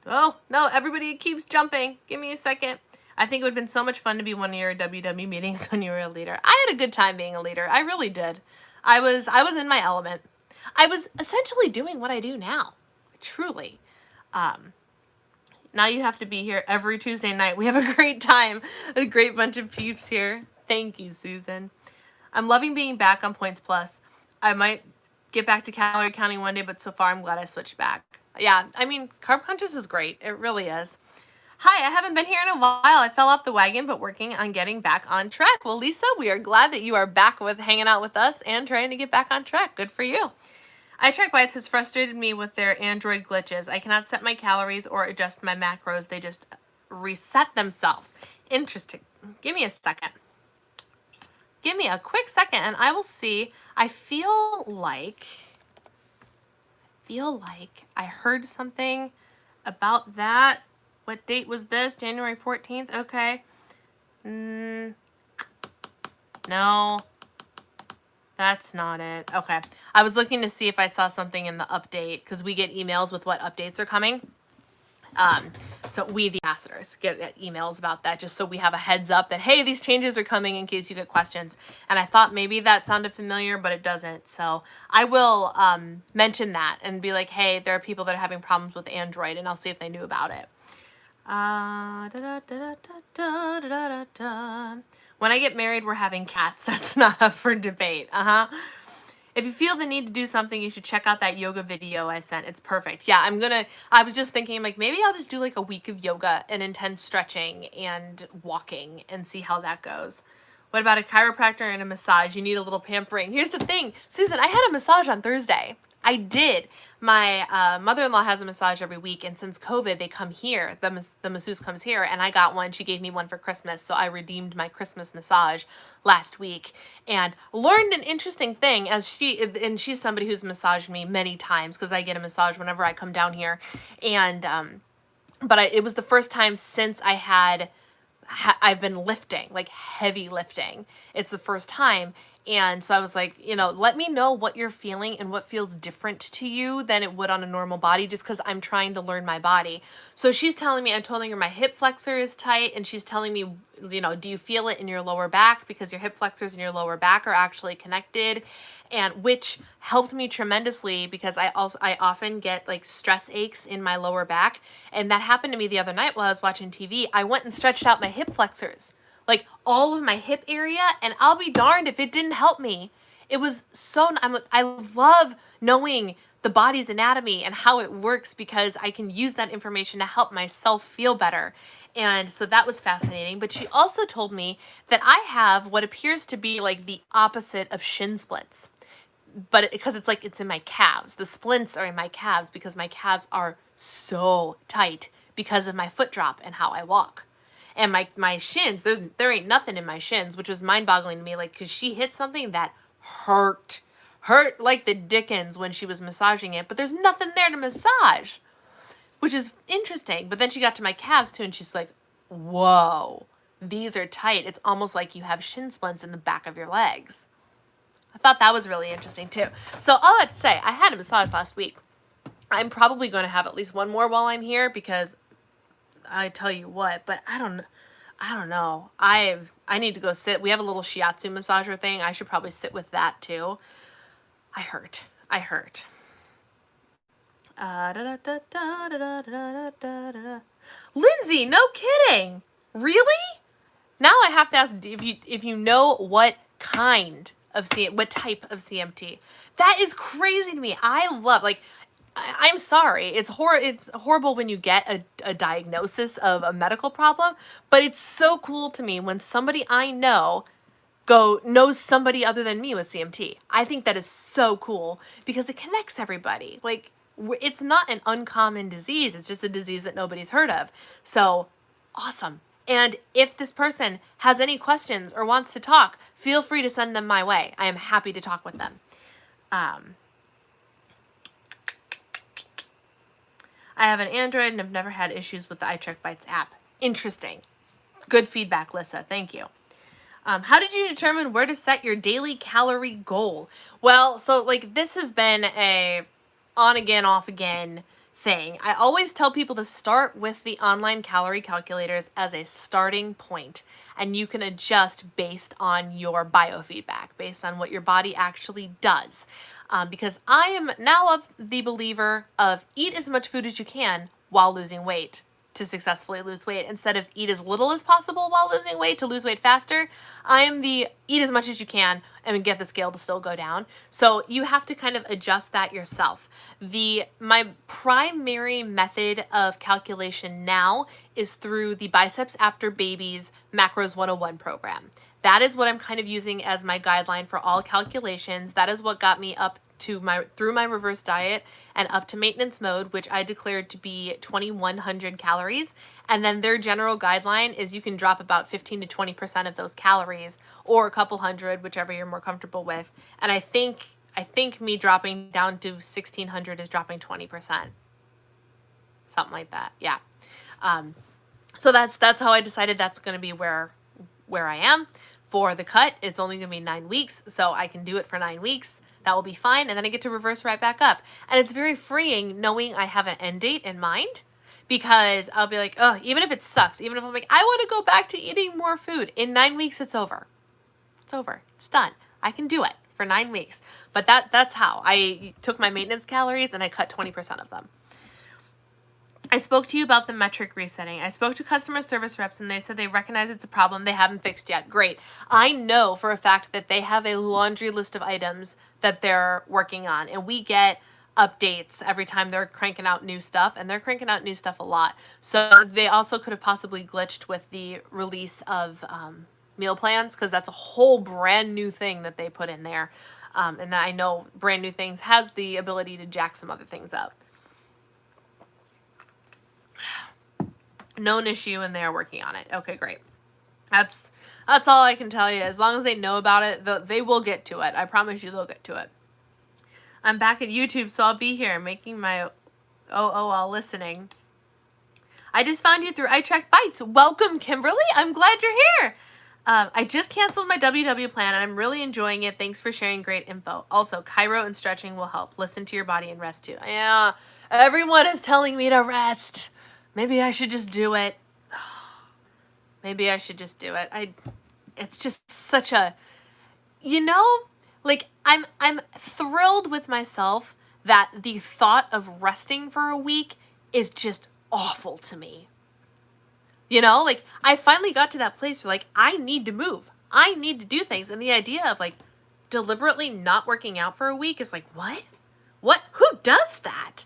S1: Oh, no, everybody keeps jumping. Give me a second. I think it would have been so much fun to be one of your WW meetings when you were a leader. I had a good time being a leader. I really did. I was in my element. I was essentially doing what I do now. Truly. Now you have to be here every Tuesday night. We have a great time. A great bunch of peeps here. Thank you, Susan. I'm loving being back on Points Plus. I might get back to calorie counting one day, but so far I'm glad I switched back. Yeah, I mean, Carb Conscious is great. It really is. Hi, I haven't been here in a while. I fell off the wagon, but working on getting back on track. Well, Lisa, we are glad that you are back with hanging out with us and trying to get back on track. Good for you. iTrackBites has frustrated me with their Android glitches. I cannot set my calories or adjust my macros. They just reset themselves. Interesting. Give me a second. Give me a quick second and I will see. I feel like I heard something about that. What date was this? January 14th? Okay. No. That's not it. Okay. I was looking to see if I saw something in the update because we get emails with what updates are coming. So we, the ambassadors, get emails about that just so we have a heads up that, hey, these changes are coming in case you get questions. And I thought maybe that sounded familiar, but it doesn't. So I will mention that and be like, hey, there are people that are having problems with Android, and I'll see if they knew about it. When I get married, we're having cats. That's not up for debate. If you feel the need to do something, you should check out that yoga video I sent. It's perfect. Yeah, I was just thinking, maybe I'll just do a week of yoga and intense stretching and walking and see how that goes. What about a chiropractor and a massage? You need a little pampering. Here's the thing, Susan, I had a massage on Thursday. I did. My mother-in-law has a massage every week, and since COVID, they come here. The masseuse comes here, and I got one. She gave me one for Christmas, so I redeemed my Christmas massage last week and learned an interesting thing. She's somebody who's massaged me many times because I get a massage whenever I come down here, and it was the first time since I had I've been lifting, like heavy lifting. It's the first time. And so I was like, you know, let me know what you're feeling and what feels different to you than it would on a normal body, just because I'm trying to learn my body. So she's telling me, I'm telling her my hip flexor is tight, and she's telling me, you know, do you feel it in your lower back? Because your hip flexors and your lower back are actually connected, and which helped me tremendously because I often get like stress aches in my lower back. And that happened to me the other night while I was watching TV. I went and stretched out my hip flexors, like all of my hip area, and I'll be darned if it didn't help me. It was so, I love knowing the body's anatomy and how it works because I can use that information to help myself feel better. And so that was fascinating. But she also told me that I have what appears to be like the opposite of shin splints. But because it's like it's in my calves. The splints are in my calves because my calves are so tight because of my foot drop and how I walk. And my shins, there ain't nothing in my shins, which was mind-boggling to me. Like, because she hit something that hurt like the dickens when she was massaging it, but there's nothing there to massage, which is interesting. But then she got to my calves too, and she's like, whoa, these are tight. It's almost like you have shin splints in the back of your legs. I thought that was really interesting too. So all that to say, I had a massage last week. I'm probably going to have at least one more while I'm here because I tell you what, but I don't know. I need to go sit. We have a little shiatsu massager thing. I should probably sit with that too. I hurt. Lindsay, no kidding. Really? Now I have to ask if you know what type of CMT. That is crazy to me. I love, like, I'm sorry. It's horrible when you get a diagnosis of a medical problem, but it's so cool to me when somebody I know knows somebody other than me with CMT. I think that is so cool because it connects everybody. Like, it's not an uncommon disease. It's just a disease that nobody's heard of. So, awesome. And if this person has any questions or wants to talk, feel free to send them my way. I am happy to talk with them. I have an Android and have never had issues with the iCheckBites app. Interesting. Good feedback, Lissa. Thank you. How did you determine where to set your daily calorie goal? Well, so like this has been a on again, off again thing. I always tell people to start with the online calorie calculators as a starting point, and you can adjust based on your biofeedback, based on what your body actually does. Because I am now of the believer of eat as much food as you can while losing weight to successfully lose weight, instead of eat as little as possible while losing weight to lose weight faster. I am the eat as much as you can and get the scale to still go down. So you have to kind of adjust that yourself. My primary method of calculation now is through the Biceps After Babies Macros 101 program. That is what I'm kind of using as my guideline for all calculations. That is what got me up to through my reverse diet and up to maintenance mode, which I declared to be 2,100 calories. And then their general guideline is you can drop about 15 to 20% of those calories, or a couple hundred, whichever you're more comfortable with. And I think me dropping down to 1,600 is dropping 20%. Something like that. Yeah. So that's how I decided that's going to be where I am for the cut. It's only going to be 9 weeks, so I can do it for 9 weeks. That will be fine, and then I get to reverse right back up. And it's very freeing knowing I have an end date in mind, because I'll be like, oh, even if it sucks, even if I'm like, I want to go back to eating more food, in 9 weeks it's over. It's over. It's done. I can do it for 9 weeks. But that's how. I took my maintenance calories and I cut 20% of them. I spoke to you about the metric resetting. I spoke to customer service reps and they said they recognize it's a problem they haven't fixed yet. Great. I know for a fact that they have a laundry list of items that they're working on, and we get updates every time they're cranking out new stuff, and they're cranking out new stuff a lot. So they also could have possibly glitched with the release of meal plans, because that's a whole brand new thing that they put in there. And I know brand new things has the ability to jack some other things up. Known issue, and they're working on it. Okay, great. That's all I can tell you. As long as they know about it, they will get to it. I promise you they'll get to it. I'm back at YouTube, so I'll be here making my while listening. I just found you through iTrack Bites. Welcome, Kimberly. I'm glad you're here. I just canceled my WW plan and I'm really enjoying it. Thanks for sharing great info. Also, Chiro and stretching will help. Listen to your body and rest too. Yeah, everyone is telling me to rest. Maybe I should just do it. Maybe I should just do it. It's just such a, like I'm thrilled with myself that the thought of resting for a week is just awful to me. Like I finally got to that place where like I need to move. I need to do things. And the idea of like deliberately not working out for a week is like, what? Who does that?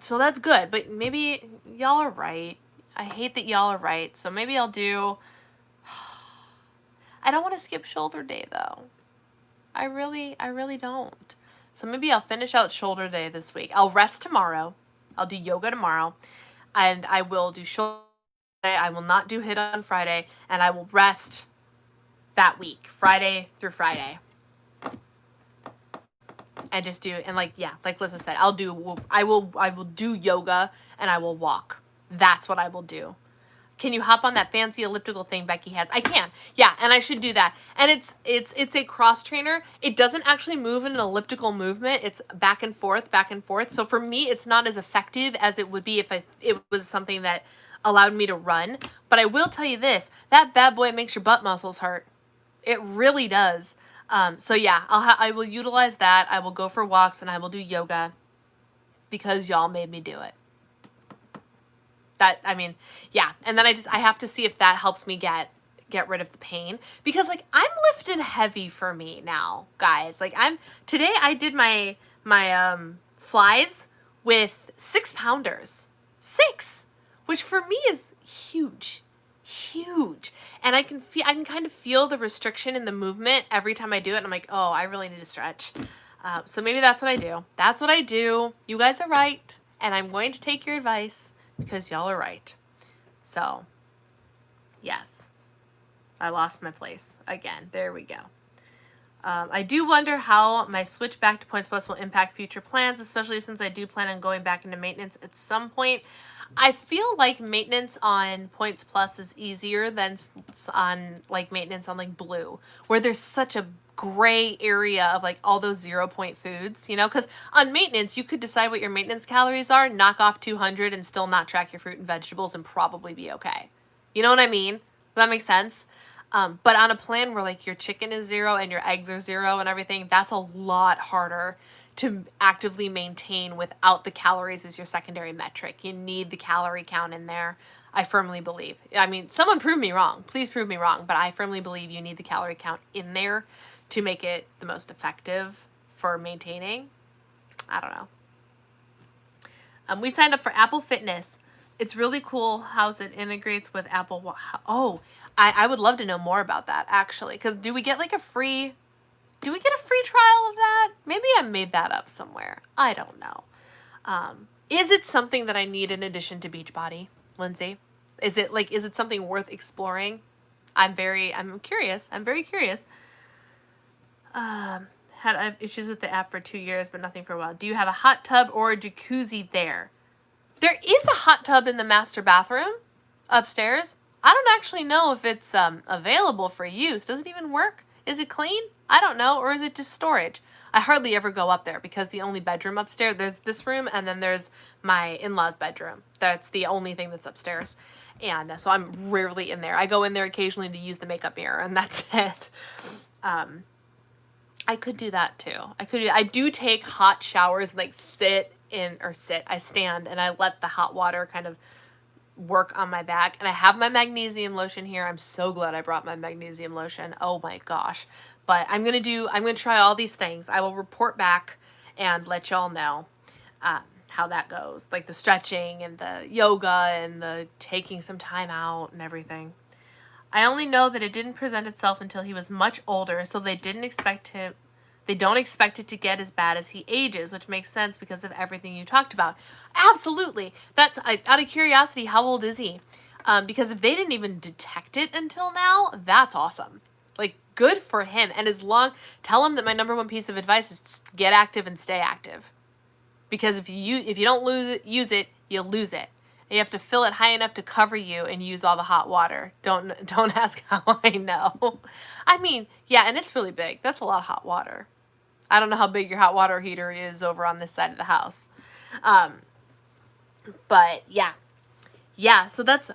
S1: So that's good, but maybe y'all are right. I hate that y'all are right. So maybe I'll do, I don't want to skip shoulder day though. I really don't. So maybe I'll finish out shoulder day this week. I'll rest tomorrow. I'll do yoga tomorrow. And I will do shoulder day. I will not do HIIT on Friday. And I will rest that week, Friday through Friday. And just do, and like Lisa said, I will do yoga and I will walk. That's what I will do. Can you hop on that fancy elliptical thing Becky has? I can. Yeah, and I should do that. And it's a cross trainer. It doesn't actually move in an elliptical movement. It's back and forth, back and forth. So for me, it's not as effective as it would be if it was something that allowed me to run. But I will tell you this, that bad boy makes your butt muscles hurt. It really does. So yeah, I will utilize that. I will go for walks and I will do yoga because y'all made me do it. Yeah. And then I have to see if that helps me get rid of the pain, because like I'm lifting heavy for me now, guys. Like today I did my flies with 6-pounders, 6, which for me is huge. And I can kind of feel the restriction in the movement every time I do it. And I'm like, oh, I really need to stretch. So maybe that's what I do. You guys are right. And I'm going to take your advice because y'all are right. So yes, I lost my place again. There we go. I do wonder how my switch back to Points Plus will impact future plans, especially since I do plan on going back into maintenance at some point. I feel like maintenance on Points Plus is easier than on like maintenance on like Blue, where there's such a gray area of like all those 0-point foods, because on maintenance you could decide what your maintenance calories are, knock off 200 and still not track your fruit and vegetables and probably be okay. You know what I mean? Does that make sense? But on a plan where like your chicken is 0 and your eggs are 0 and everything, that's a lot harder to actively maintain without the calories as your secondary metric. You need the calorie count in there. I firmly believe. I mean, someone prove me wrong. Please prove me wrong. But I firmly believe you need the calorie count in there to make it the most effective for maintaining. I don't know. We signed up for Apple Fitness. It's really cool how it integrates with Apple. Oh, I would love to know more about that, actually. Because do we get a free trial of that? Maybe I made that up somewhere. I don't know. Is it something that I need in addition to Beachbody, Lindsay? Is it something worth exploring? I'm curious. I'm very curious. Had issues with the app for 2 years, but nothing for a while. Do you have a hot tub or a jacuzzi there? There is a hot tub in the master bathroom upstairs. I don't actually know if it's available for use. Does it even work? Is it clean? I don't know. Or is it just storage? I hardly ever go up there because the only bedroom upstairs, there's this room and then there's my in-laws' bedroom. That's the only thing that's upstairs. And so I'm rarely in there. I go in there occasionally to use the makeup mirror and that's it. I could do that too. I do take hot showers, like I stand and I let the hot water kind of work on my back. And I have my magnesium lotion here. I'm so glad I brought my magnesium lotion. Oh my gosh. But I'm going to try all these things. I will report back and let y'all know how that goes. Like the stretching and the yoga and the taking some time out and everything. I only know that it didn't present itself until he was much older, so they don't expect it to get as bad as he ages, which makes sense because of everything you talked about. Absolutely. That's out of curiosity, how old is he? Because if they didn't even detect it until now, that's awesome. Like, good for him. And tell him that my number one piece of advice is get active and stay active. Because if you don't use it, you lose it. You have to fill it high enough to cover you and use all the hot water. Don't ask how I know. I mean, yeah, and it's really big. That's a lot of hot water. I don't know how big your hot water heater is over on this side of the house. But yeah. Yeah, so that's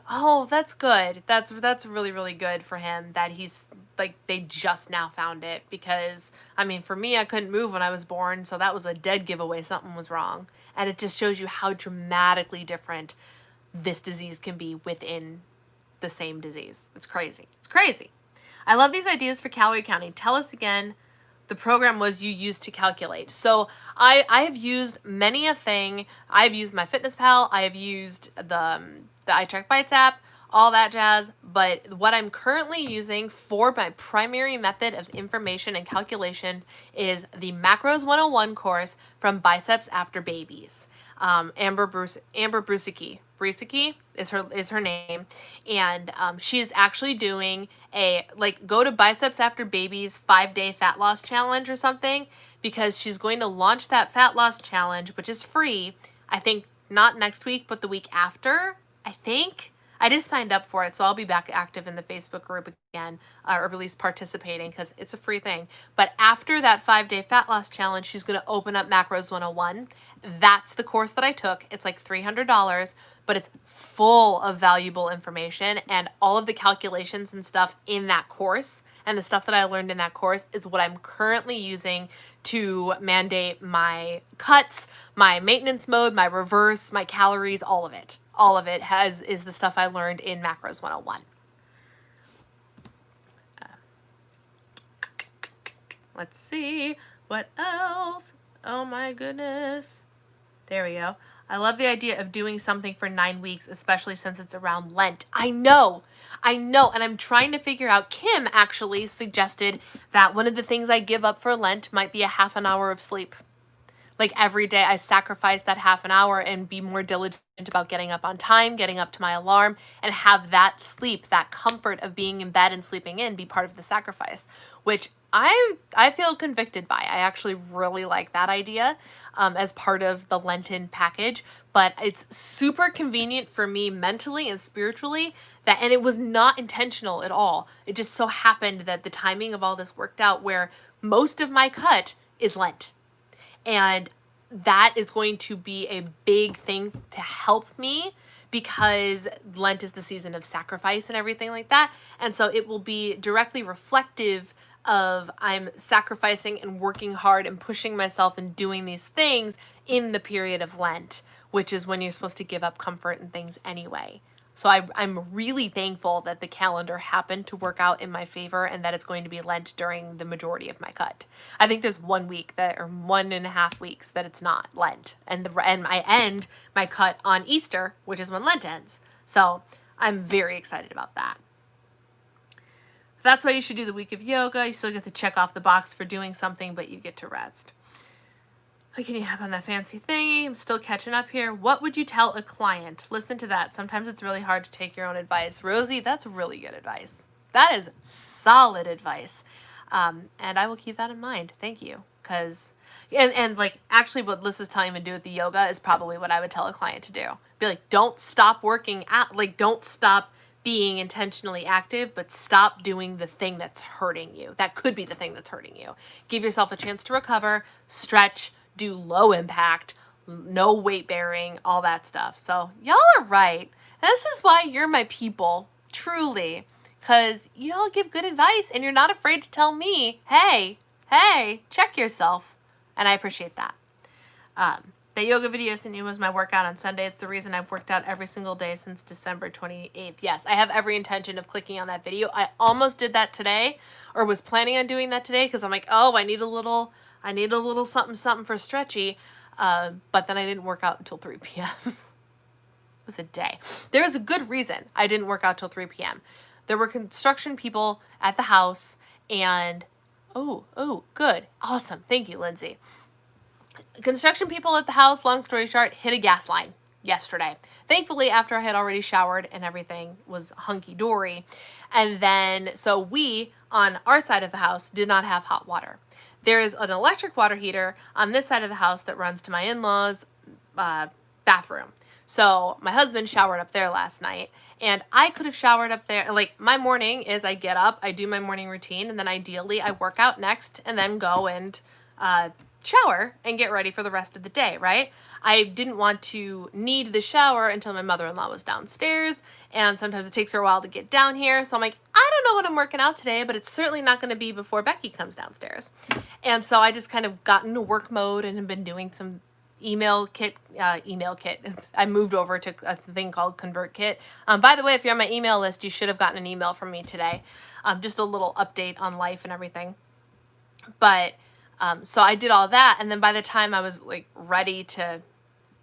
S1: good. That's really, really good for him that he's like they just now found it, because I mean, for me, I couldn't move when I was born, so that was a dead giveaway. Something was wrong. And it just shows you how dramatically different this disease can be within the same disease. It's crazy. It's crazy. I love these ideas for calorie counting. Tell us again the program was you used to calculate. So I have used many a thing. I've used MyFitnessPal. I have used the iTrackBites app, all that jazz. But what I'm currently using for my primary method of information and calculation is the Macros 101 course from Biceps After Babies. Amber Brusicki is her name, and she's actually doing a go to Biceps After Babies 5-day fat loss challenge or something, because she's going to launch that fat loss challenge, which is free. I think not next week, but the week after. I think I just signed up for it, so I'll be back active in the Facebook group again, or at least participating, because it's a free thing. But after that 5-day fat loss challenge, she's going to open up Macros 101. That's the course that I took. It's like $300, but it's full of valuable information, and all of the calculations and stuff in that course and the stuff that I learned in that course is what I'm currently using to mandate my cuts, my maintenance mode, my reverse, my calories, all of it. All of it is the stuff I learned in Macros 101. Let's see. What else? Oh my goodness. There we go. I love the idea of doing something for 9 weeks, especially since it's around Lent. I know. And I'm trying to figure out, Kim actually suggested that one of the things I give up for Lent might be a half an hour of sleep. Like every day I sacrifice that half an hour and be more diligent about getting up on time, getting up to my alarm, and have that sleep, that comfort of being in bed and sleeping in be part of the sacrifice, which I feel convicted by. I actually really like that idea as part of the Lenten package, but it's super convenient for me mentally and spiritually, and it was not intentional at all. It just so happened that the timing of all this worked out where most of my cut is Lent. And that is going to be a big thing to help me, because Lent is the season of sacrifice and everything like that. And so it will be directly reflective of I'm sacrificing and working hard and pushing myself and doing these things in the period of Lent, which is when you're supposed to give up comfort and things anyway. So I'm really thankful that the calendar happened to work out in my favor and that it's going to be Lent during the majority of my cut. I think there's 1 week or 1.5 weeks that it's not Lent. And I end my cut on Easter, which is when Lent ends. So I'm very excited about that. That's why you should do the week of yoga. You still get to check off the box for doing something, but you get to rest. What can you have on that fancy thingy? I'm still catching up here. What would you tell a client? Listen to that. Sometimes it's really hard to take your own advice. Rosie, that's really good advice. That is solid advice. And I will keep that in mind. Thank you. And like actually what Liz is telling me to do with the yoga is probably what I would tell a client to do. Be like, don't stop working out. Like, don't stop being intentionally active, but stop doing the thing that's hurting you. That could be the thing that's hurting you. Give yourself a chance to recover, stretch, do low impact, no weight bearing, all that stuff. So y'all are right. This is why you're my people, truly, because y'all give good advice and you're not afraid to tell me, hey, check yourself. And I appreciate that. The yoga video I sent you was my workout on Sunday. It's the reason I've worked out every single day since December 28th. Yes, I have every intention of clicking on that video. I almost did that today, or was planning on doing that today, because I'm like, oh, I need a little something for stretchy. But then I didn't work out until 3 p.m. It was a day. There was a good reason I didn't work out till 3 p.m. There were construction people at the house, and oh, good. Awesome. Thank you, Lindsay. Construction people at the house, long story short, hit a gas line yesterday. Thankfully, after I had already showered and everything was hunky-dory. And then, so we, on our side of the house, did not have hot water. There is an electric water heater on this side of the house that runs to my in-laws' bathroom. So my husband showered up there last night, and I could have showered up there. Like, my morning is I get up, I do my morning routine, and then ideally I work out next and then go and shower and get ready for the rest of the day, right? I didn't want to need the shower until my mother-in-law was downstairs, and sometimes it takes her a while to get down here. So I'm like, I don't know what I'm working out today, but it's certainly not going to be before Becky comes downstairs. And so I just kind of got into work mode and have been doing some email kit. I moved over to a thing called ConvertKit. By the way, if you're on my email list, you should have gotten an email from me today. Just a little update on life and everything. But so I did all that, and then by the time I was like ready to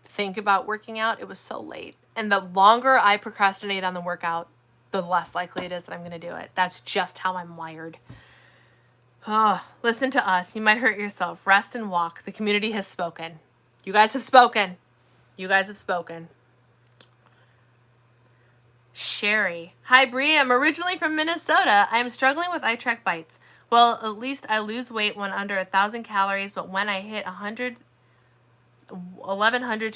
S1: think about working out, it was so late. And the longer I procrastinate on the workout, the less likely it is that I'm going to do it. That's just how I'm wired. Oh, listen to us. You might hurt yourself. Rest and walk. The community has spoken. You guys have spoken. You guys have spoken. Sherry. Hi, Bree. I'm originally from Minnesota. I am struggling with eye tract bites. Well, at least I lose weight when under 1,000 calories, but when I hit 1,100 to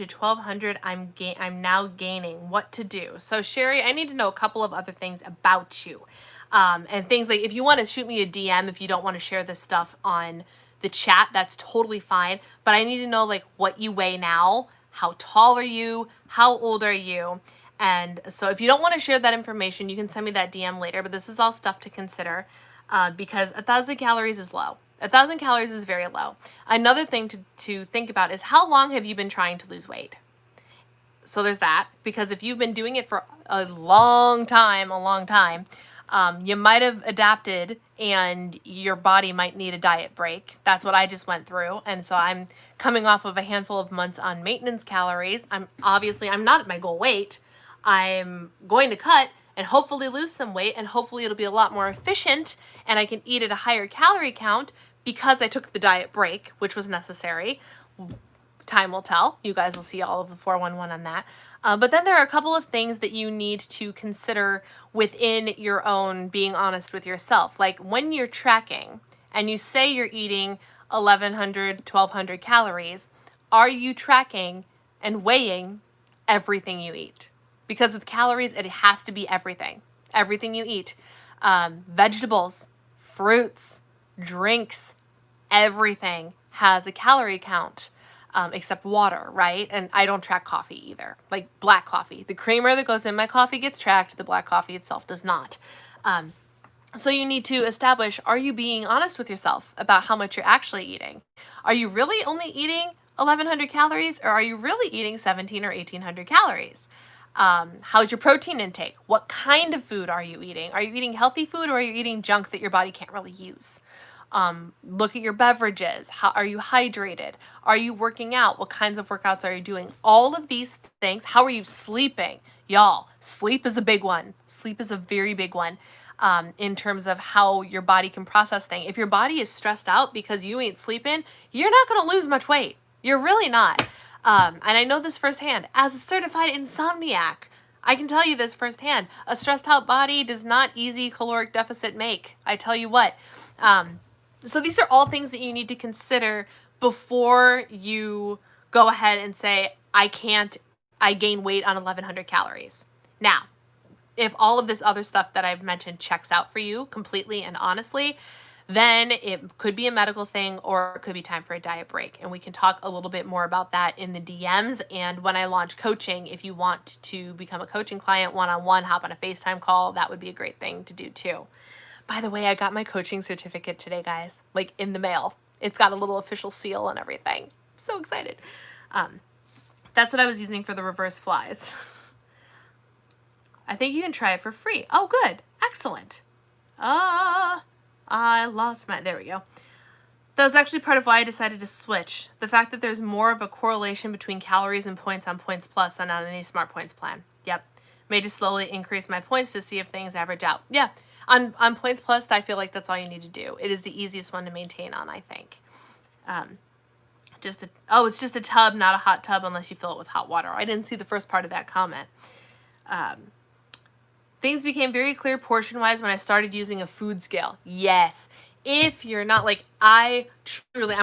S1: 1,200, I'm now gaining. What to do? So, Sherry, I need to know a couple of other things about you. And things like, if you want to shoot me a DM, if you don't want to share this stuff on the chat, that's totally fine. But I need to know, like, what you weigh now, how tall are you, how old are you? And so if you don't want to share that information, you can send me that DM later. But this is all stuff to consider because 1,000 calories is low. 1,000 calories is very low. Another thing to think about is, how long have you been trying to lose weight? So there's that, because if you've been doing it for a long time, you might have adapted and your body might need a diet break. That's what I just went through. And so I'm coming off of a handful of months on maintenance calories. I'm not at my goal weight. I'm going to cut and hopefully lose some weight, and hopefully it'll be a lot more efficient and I can eat at a higher calorie count because I took the diet break, which was necessary. Time will tell. You guys will see all of the 411 on that. But then there are a couple of things that you need to consider within your own being honest with yourself. Like, when you're tracking and you say you're eating 1,100, 1,200 calories, are you tracking and weighing everything you eat? Because with calories, it has to be everything. Everything you eat. Vegetables, fruits, drinks, everything has a calorie count. Except water, right? And I don't track coffee either. Like black coffee. The creamer that goes in my coffee gets tracked. The black coffee itself does not. So you need to establish, are you being honest with yourself about how much you're actually eating? Are you really only eating 1,100 calories, or are you really eating 1,700 or 1,800 calories? How's your protein intake? What kind of food are you eating? Are you eating healthy food, or are you eating junk that your body can't really use? Look at your beverages. How are you hydrated? Are you working out? What kinds of workouts are you doing? All of these things. How are you sleeping? Y'all, sleep is a big one. Sleep is a very big one in terms of how your body can process things. If your body is stressed out because you ain't sleeping, you're not going to lose much weight. You're really not. And I know this firsthand. As a certified insomniac, I can tell you this firsthand. A stressed out body does not easy caloric deficit make. I tell you what. So these are all things that you need to consider before you go ahead and say, I gain weight on 1,100 calories. Now, if all of this other stuff that I've mentioned checks out for you completely and honestly, then it could be a medical thing, or it could be time for a diet break. And we can talk a little bit more about that in the DMs. And when I launch coaching, if you want to become a coaching client one-on-one, hop on a FaceTime call, that would be a great thing to do too. By the way, I got my coaching certificate today, guys, like in the mail. It's got a little official seal and everything. I'm so excited. That's what I was using for the reverse flies. I think you can try it for free. Oh, good. Excellent. I lost my, there we go. That was actually part of why I decided to switch. The fact that there's more of a correlation between calories and points on Points Plus than on any Smart Points plan. Yep. May just slowly increase my points to see if things average out. Yeah. On Points Plus, I feel like that's all you need to do. It is the easiest one to maintain on, I think. It's just a tub, not a hot tub unless you fill it with hot water. I didn't see the first part of that comment. Things became very clear portion-wise when I started using a food scale. Yes. If you're not like, I'm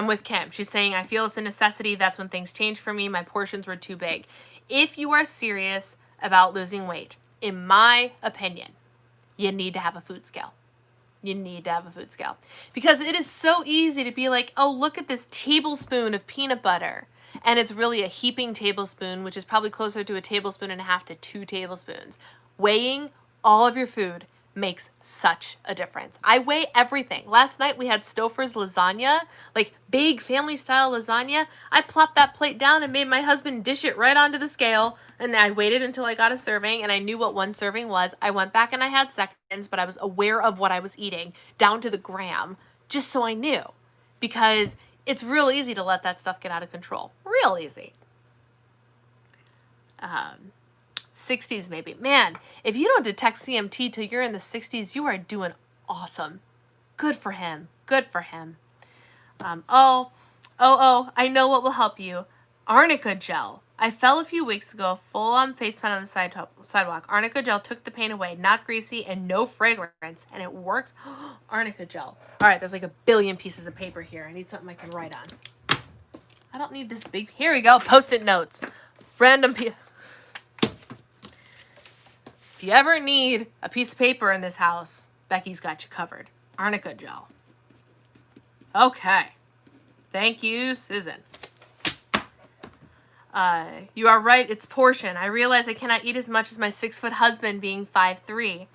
S1: with Kim. She's saying, I feel it's a necessity. That's when things changed for me. My portions were too big. If you are serious about losing weight, in my opinion, you need to have a food scale. You need to have a food scale. Because it is so easy to be like, oh, look at this tablespoon of peanut butter. And it's really a heaping tablespoon, which is probably closer to a tablespoon and a half to 2 tablespoons. Weighing all of your food makes such a difference. I weigh everything. Last night we had Stouffer's lasagna, like big family style lasagna. I plopped that plate down and made my husband dish it right onto the scale, and I waited until I got a serving and I knew what one serving was. I went back and I had seconds, but I was aware of what I was eating down to the gram, just so I knew, because it's real easy to let that stuff get out of control. Real easy. 60s maybe. Man, if you don't detect CMT till you're in the 60s, you are doing awesome. Good for him. Good for him. I know what will help you. Arnica gel. I fell a few weeks ago, full on face paint on the sidewalk. Arnica gel took the pain away, not greasy and no fragrance, and it works. Arnica gel. All right, there's like a billion pieces of paper here. I need something I can write on. I don't need this big. Here we go. Post-it notes. Random If you ever need a piece of paper in this house, Becky's got you covered. Arnica gel. Okay. Thank you, Susan. You are right, it's portion. I realize I cannot eat as much as my 6-foot husband being 5'3",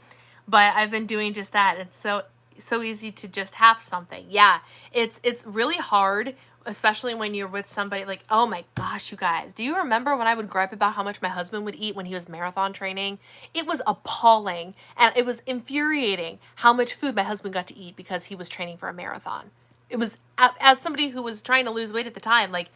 S1: but I've been doing just that. It's so easy to just have something. Yeah, it's really hard, especially when you're with somebody like, oh my gosh, you guys. Do you remember when I would gripe about how much my husband would eat when he was marathon training? It was appalling, and it was infuriating how much food my husband got to eat because he was training for a marathon. It was, as somebody who was trying to lose weight at the time, like,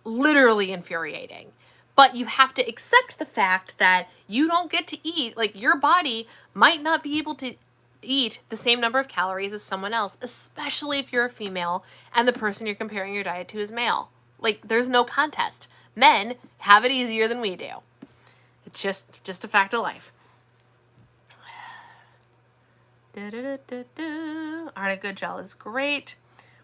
S1: literally infuriating. But you have to accept the fact that you don't get to eat, like, your body might not be able to eat the same number of calories as someone else, especially if you're a female and the person you're comparing your diet to is male. Like, there's no contest. Men have it easier than we do. It's just a fact of life. Arnica gel is great.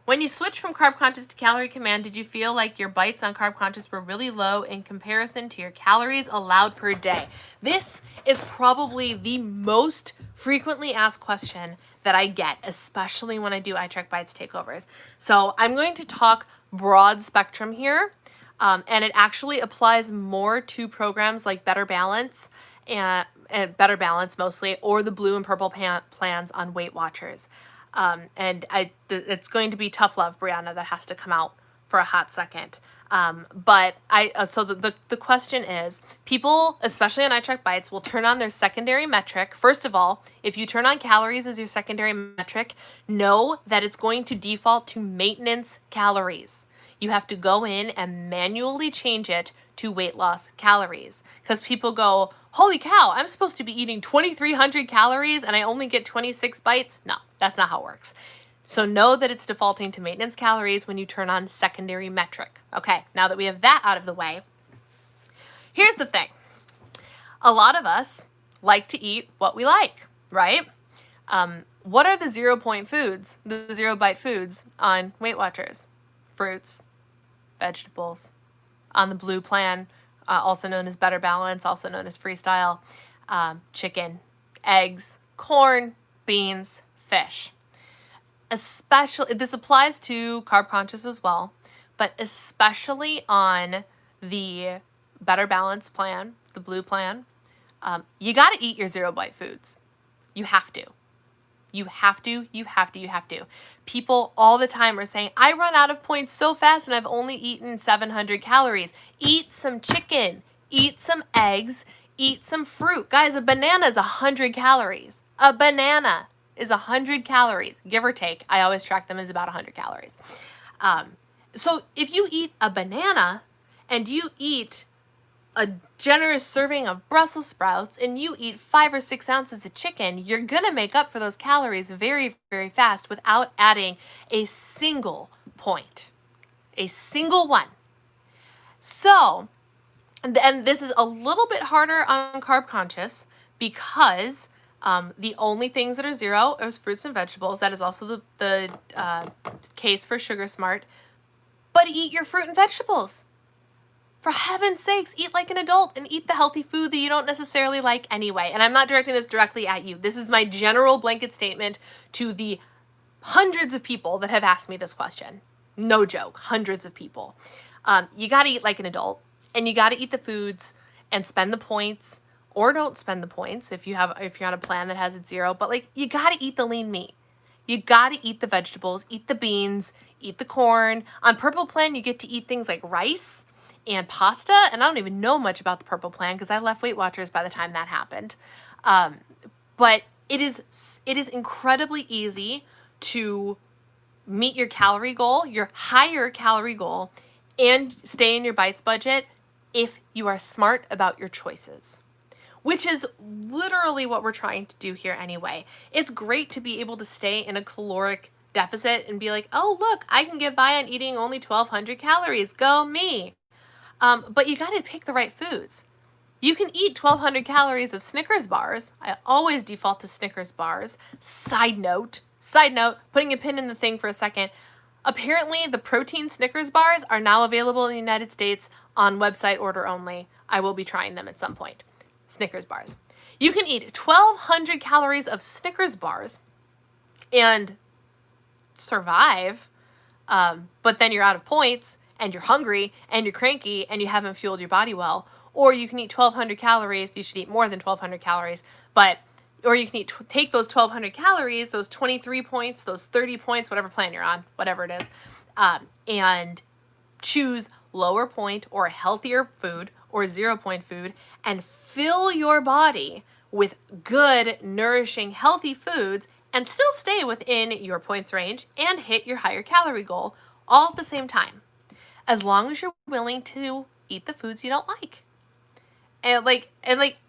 S1: When you switched from carb conscious to calorie command, did you feel like your bites on carb conscious were really low in comparison to your calories allowed per day? This is probably the most frequently asked question that I get, especially when I do iTrack Bites takeovers. So I'm going to talk broad spectrum here, and it actually applies more to programs like Better Balance and Better Balance mostly, or the blue and purple plans on Weight Watchers. It's going to be Tough Love, Brianna, that has to come out for a hot second. So the question is, people, especially on iTrack Bites, will turn on their secondary metric. First of all, if you turn on calories as your secondary metric, know that it's going to default to maintenance calories. You have to go in and manually change it to weight loss calories, because people go, holy cow, I'm supposed to be eating 2,300 calories and I only get 26 bites. No, that's not how it works. So know that it's defaulting to maintenance calories when you turn on secondary metric. Okay, now that we have that out of the way, here's the thing. A lot of us like to eat what we like, right? What are the 0 point foods, the 0 bite foods on Weight Watchers? Fruits, vegetables. On the blue plan, also known as Better Balance, also known as Freestyle, chicken, eggs, corn, beans, fish. Especially, this applies to carb conscious as well, but especially on the Better Balance plan, the blue plan, you got to eat your 0 bite foods. You have to. You have to. People all the time are saying, I run out of points so fast and I've only eaten 700 calories. Eat some chicken, eat some eggs, eat some fruit. Guys, a banana is 100 calories. A banana is 100 calories, give or take. I always track them as about 100 calories. So if you eat a banana and you eat a generous serving of Brussels sprouts and you eat 5 or 6 ounces of chicken, you're gonna make up for those calories very, very fast without adding a single point. A single one. So, and this is a little bit harder on carb conscious because the only things that are 0 are fruits and vegetables. That is also the case for Sugar Smart. But eat your fruit and vegetables. For heaven's sakes, eat like an adult and eat the healthy food that you don't necessarily like anyway. And I'm not directing this directly at you. This is my general blanket statement to the hundreds of people that have asked me this question. No joke, hundreds of people. You got to eat like an adult, and you got to eat the foods and spend the points, or don't spend the points if you're on a plan that has it 0. But like, you got to eat the lean meat. You got to eat the vegetables, eat the beans, eat the corn. On Purple Plan, you get to eat things like rice and pasta, and I don't even know much about the Purple Plan because I left Weight Watchers by the time that happened. But it is incredibly easy to meet your calorie goal, your higher calorie goal, and stay in your bites budget if you are smart about your choices, which is literally what we're trying to do here anyway. It's great to be able to stay in a caloric deficit and be like, oh, look, I can get by on eating only 1,200 calories. Go me. But you got to pick the right foods. You can eat 1,200 calories of Snickers bars. I always default to Snickers bars. Side note, putting a pin in the thing for a second. Apparently, the protein Snickers bars are now available in the United States on website order only. I will be trying them at some point. Snickers bars. You can eat 1,200 calories of Snickers bars and survive, but then you're out of points and you're hungry and you're cranky and you haven't fueled your body well. Or you can eat 1,200 calories. You should eat more than 1,200 calories, or you can take those 1,200 calories, those 23 points, those 30 points, whatever plan you're on, whatever it is, and choose lower point or healthier food or 0 point food and fill your body with good, nourishing, healthy foods and still stay within your points range and hit your higher calorie goal all at the same time, as long as you're willing to eat the foods you don't like. And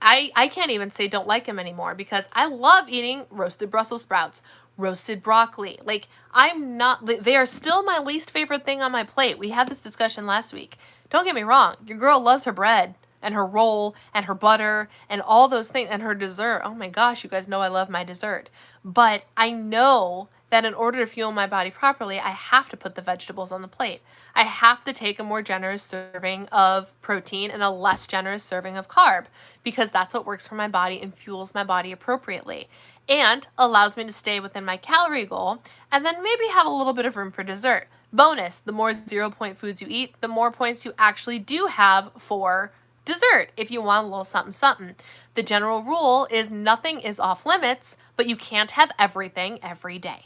S1: I can't even say don't like them anymore because I love eating roasted Brussels sprouts, roasted broccoli. They are still my least favorite thing on my plate. We had this discussion last week. Don't get me wrong. Your girl loves her bread and her roll and her butter and all those things and her dessert. Oh my gosh, you guys know I love my dessert. But I know that in order to fuel my body properly, I have to put the vegetables on the plate. I have to take a more generous serving of protein and a less generous serving of carb because that's what works for my body and fuels my body appropriately and allows me to stay within my calorie goal and then maybe have a little bit of room for dessert. Bonus, the more 0 point foods you eat, the more points you actually do have for dessert if you want a little something something. The general rule is nothing is off limits, but you can't have everything every day.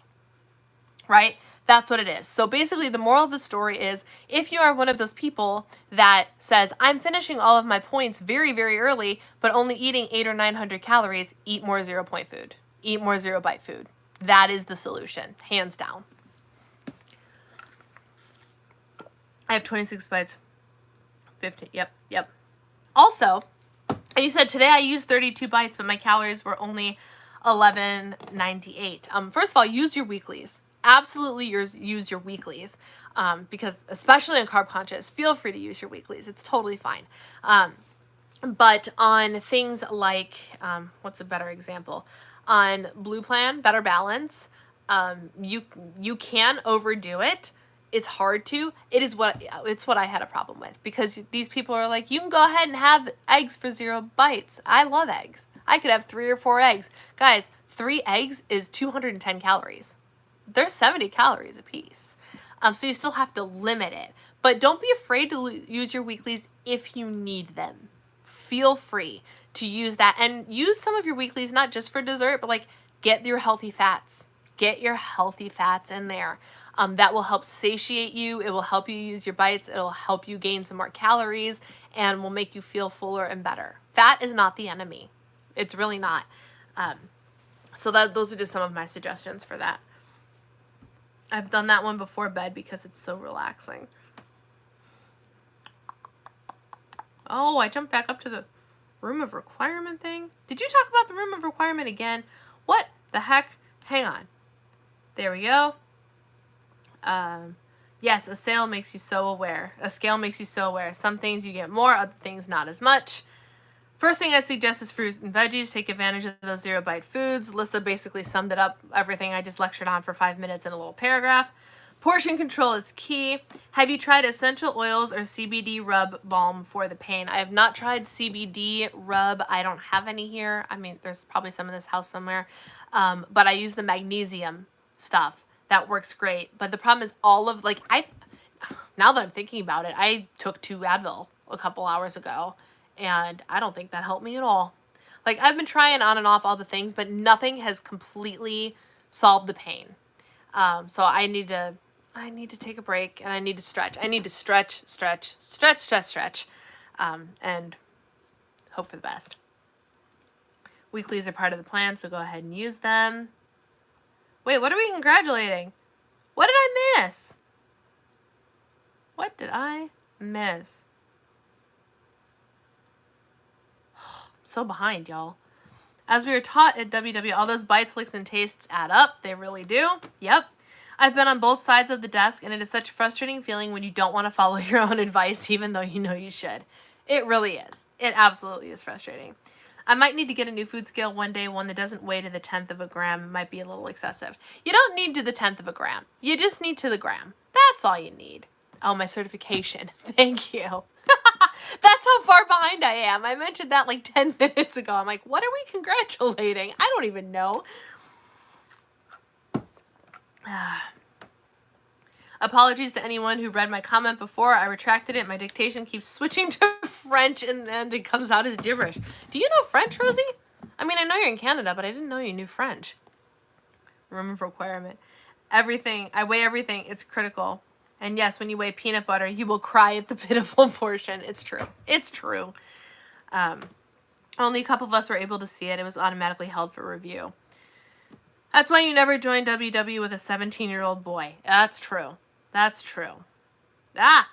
S1: Right? That's what it is. So basically the moral of the story is if you are one of those people that says, I'm finishing all of my points very, very early, but only eating 800 or 900 calories, eat more 0 point food. Eat more 0 bite food. That is the solution, hands down. I have 26 bites. 50. Yep. Also, and you said today I used 32 bites, but my calories were only 1198. First of all, use your weeklies. Absolutely use your weeklies because especially on carb conscious, feel free to use your weeklies. It's totally fine. But on things like, what's a better example? On Blue Plan, Better Balance, you can overdo it. It's hard to. It's what I had a problem with because these people are like, you can go ahead and have eggs for 0 bites. I love eggs. I could have 3 or 4 eggs. Guys, 3 eggs is 210 calories. They're 70 calories a piece. So you still have to limit it. But don't be afraid to use your weeklies if you need them. Feel free to use that. And use some of your weeklies, not just for dessert, but get your healthy fats. Get your healthy fats in there. That will help satiate you. It will help you use your bites. It'll help you gain some more calories and will make you feel fuller and better. Fat is not the enemy. It's really not. So those are just some of my suggestions for that. I've done that one before bed because it's so relaxing. Oh, I jumped back up to the room of requirement thing. Did you talk about the room of requirement again? What the heck? Hang on. There we go. Yes, a scale makes you so aware. A scale makes you so aware. Some things you get more, other things not as much. First thing I'd suggest is fruit and veggies. Take advantage of those 0 bite foods. Lissa basically summed it up, everything I just lectured on for 5 minutes in a little paragraph. Portion control is key. Have you tried essential oils or CBD rub balm for the pain? I have not tried CBD rub. I don't have any here. I mean, there's probably some in this house somewhere. But I use the magnesium stuff. That works great. But the problem is all of, like, now that I'm thinking about it, I took 2 Advil a couple hours ago. And I don't think that helped me at all. Like, I've been trying on and off all the things, but nothing has completely solved the pain. So I need to take a break, and I need to stretch. I need to stretch, and hope for the best. Weeklies are part of the plan, so go ahead and use them. Wait, what are we congratulating? What did I miss? What did I miss? So behind, y'all. As we were taught at WW, all those bites, licks, and tastes add up. They really do. Yep. I've been on both sides of the desk, and it is such a frustrating feeling when you don't want to follow your own advice, even though you know you should. It really is. It absolutely is frustrating. I might need to get a new food scale one day, one that doesn't weigh to the 10th of a gram. It might be a little excessive. You don't need to the 10th of a gram. You just need to the gram. That's all you need. Oh, my certification. Thank you. That's how far behind I am. I mentioned that like 10 minutes ago. I'm like, what are we congratulating? I don't even know. Apologies to anyone who read my comment before. I retracted it. My dictation keeps switching to French, and then it comes out as gibberish. Do you know French, Rosie? I mean, I know you're in Canada, but I didn't know you knew French. Room of requirement. Everything. I weigh everything. It's critical. And yes, when you weigh peanut butter, you will cry at the pitiful portion. It's true. It's true. Only a couple of us were able to see it. It was automatically held for review. That's why you never join WW with a 17-year-old boy. That's true. That's true. Ah!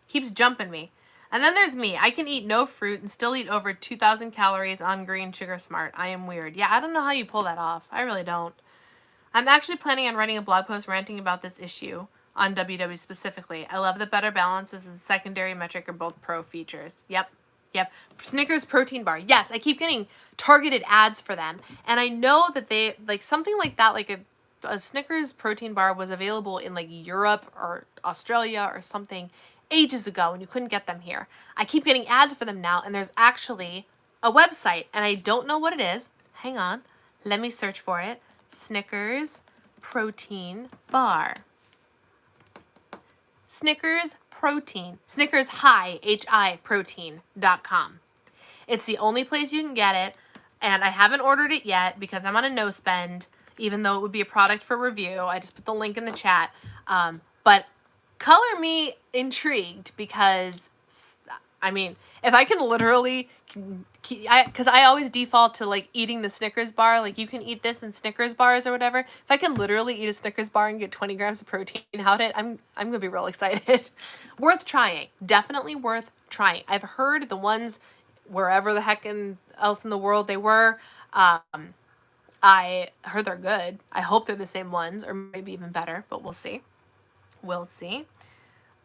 S1: Keeps jumping me. And then there's me. I can eat no fruit and still eat over 2,000 calories on Green Sugar Smart. I am weird. Yeah, I don't know how you pull that off. I really don't. I'm actually planning on writing a blog post ranting about this issue on WW specifically. I love that better balances and secondary metric are both pro features. Yep. Snickers protein bar. Yes, I keep getting targeted ads for them. And I know that they, like, something like that, like a Snickers protein bar was available in, like, Europe or Australia or something ages ago, and you couldn't get them here. I keep getting ads for them now, and there's actually a website, and I don't know what it is. Hang on. Let me search for it. Snickers protein bar. Snickers protein. Snickers High, H-I, protein.com. It's the only place you can get it, and I haven't ordered it yet because I'm on a no spend, even though it would be a product for review. I just put the link in the chat. But color me intrigued because, I mean, if I can literally, because I always default to, like, eating the Snickers bar, like, you can eat this in Snickers bars or whatever. If I can literally eat a Snickers bar and get 20 grams of protein out of it, I'm going to be real excited. Worth trying. Definitely worth trying. I've heard the ones wherever the heck else in the world they were, I heard they're good. I hope they're the same ones, or maybe even better, but we'll see. We'll see.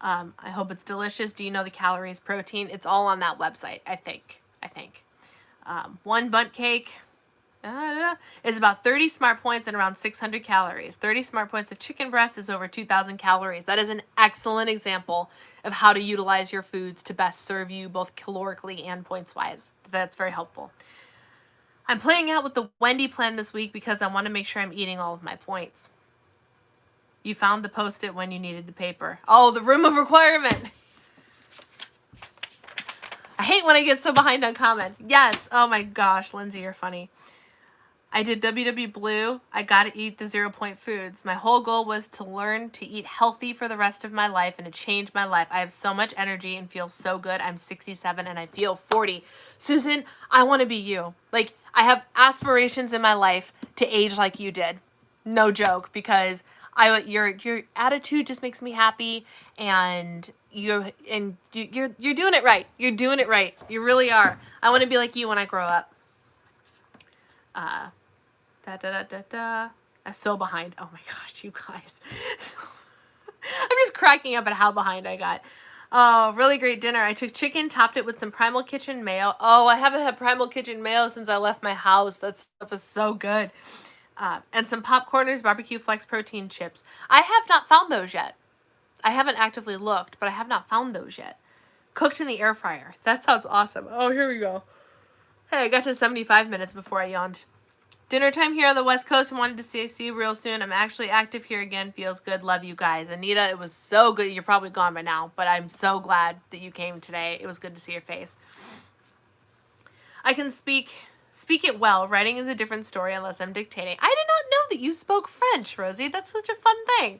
S1: I hope it's delicious. Do you know the calories, protein? It's all on that website, I think. One bunt cake is about 30 smart points and around 600 calories. 30 smart points of chicken breast is over 2,000 calories. That is an excellent example of how to utilize your foods to best serve you both calorically and points-wise. That's very helpful. I'm playing out with the Wendy plan this week because I want to make sure I'm eating all of my points. You found the Post-it when you needed the paper. Oh, the room of requirement. I hate when I get so behind on comments. Yes. Oh my gosh, Lindsay, you're funny. I did WW Blue. I got to eat the 0-point foods. My whole goal was to learn to eat healthy for the rest of my life and to change my life. I have so much energy and feel so good. I'm 67 and I feel 40. Susan, I want to be you. Like, I have aspirations in my life to age like you did. No joke, because your attitude just makes me happy, and you're doing it right. You're doing it right. You really are. I want to be like you when I grow up. I'm so behind. Oh my gosh, you guys. I'm just cracking up at how behind I got. Oh, really great dinner. I took chicken, topped it with some Primal Kitchen mayo. Oh, I haven't had Primal Kitchen mayo since I left my house. That stuff is so good. And some Popcorners barbecue flex protein chips. I have not found those yet. I haven't actively looked, but I have not found those yet. Cooked in the air fryer. That sounds awesome. Oh, here we go. Hey, I got to 75 minutes before I yawned. Dinner time here on the West Coast and wanted to see you real soon. I'm actually active here again. Feels good. Love you guys. Anita, it was so good. You're probably gone by now, but I'm so glad that you came today. It was good to see your face. I can speak it well. Writing is a different story unless I'm dictating. I did not know that you spoke French, Rosie. That's such a fun thing.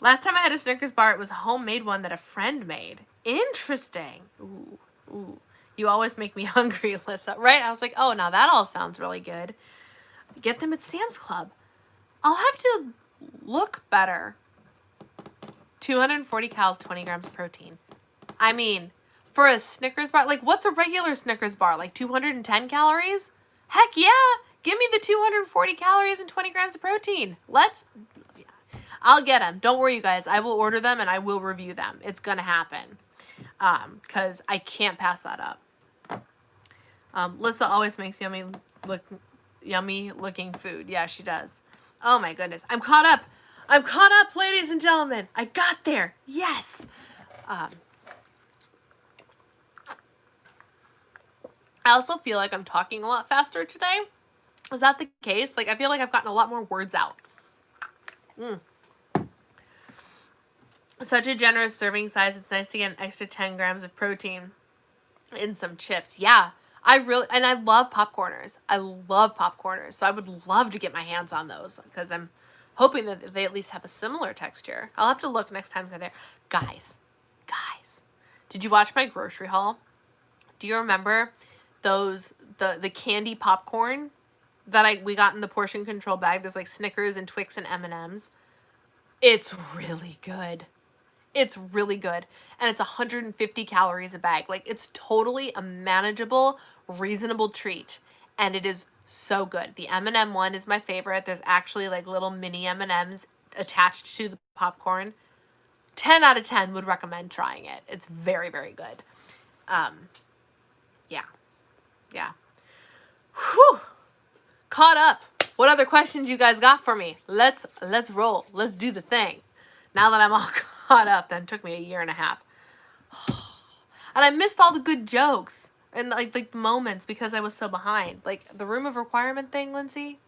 S1: Last time I had a Snickers bar, it was a homemade one that a friend made. Interesting. Ooh, ooh. You always make me hungry, Alyssa. Right? I was like, oh, now that all sounds really good. Get them at Sam's Club. I'll have to look better. 240 calories, 20 grams of protein. I mean, for a Snickers bar, like what's a regular Snickers bar? Like 210 calories? Heck yeah. Give me the 240 calories and 20 grams of protein. I'll get them. Don't worry, you guys. I will order them and I will review them. It's going to happen. Because I can't pass that up. Lissa always makes yummy looking food. Yeah, she does. Oh my goodness. I'm caught up. I'm caught up, ladies and gentlemen. I got there. Yes. I also feel like I'm talking a lot faster today. Is that the case? Like, I feel like I've gotten a lot more words out. Such a generous serving size. It's nice to get an extra 10 grams of protein in some chips. Yeah, I love popcorners. I love popcorners. So I would love to get my hands on those because I'm hoping that they at least have a similar texture. I'll have to look next time they're there. Guys, did you watch my grocery haul? Do you remember those, the candy popcorn that we got in the portion control bag? There's like Snickers and Twix and M&Ms. It's really good. It's really good. And it's 150 calories a bag. Like, it's totally a manageable, reasonable treat. And it is so good. The M&M one is my favorite. There's actually like little mini M&Ms attached to the popcorn. 10 out of 10 would recommend trying it. It's very, very good. Yeah. Whew. Caught up. What other questions you guys got for me? Let's roll. Let's do the thing. Now that I'm all caught up, that took me a year and a half. And I missed all the good jokes and like the moments because I was so behind. Like the room of requirement thing, Lindsay.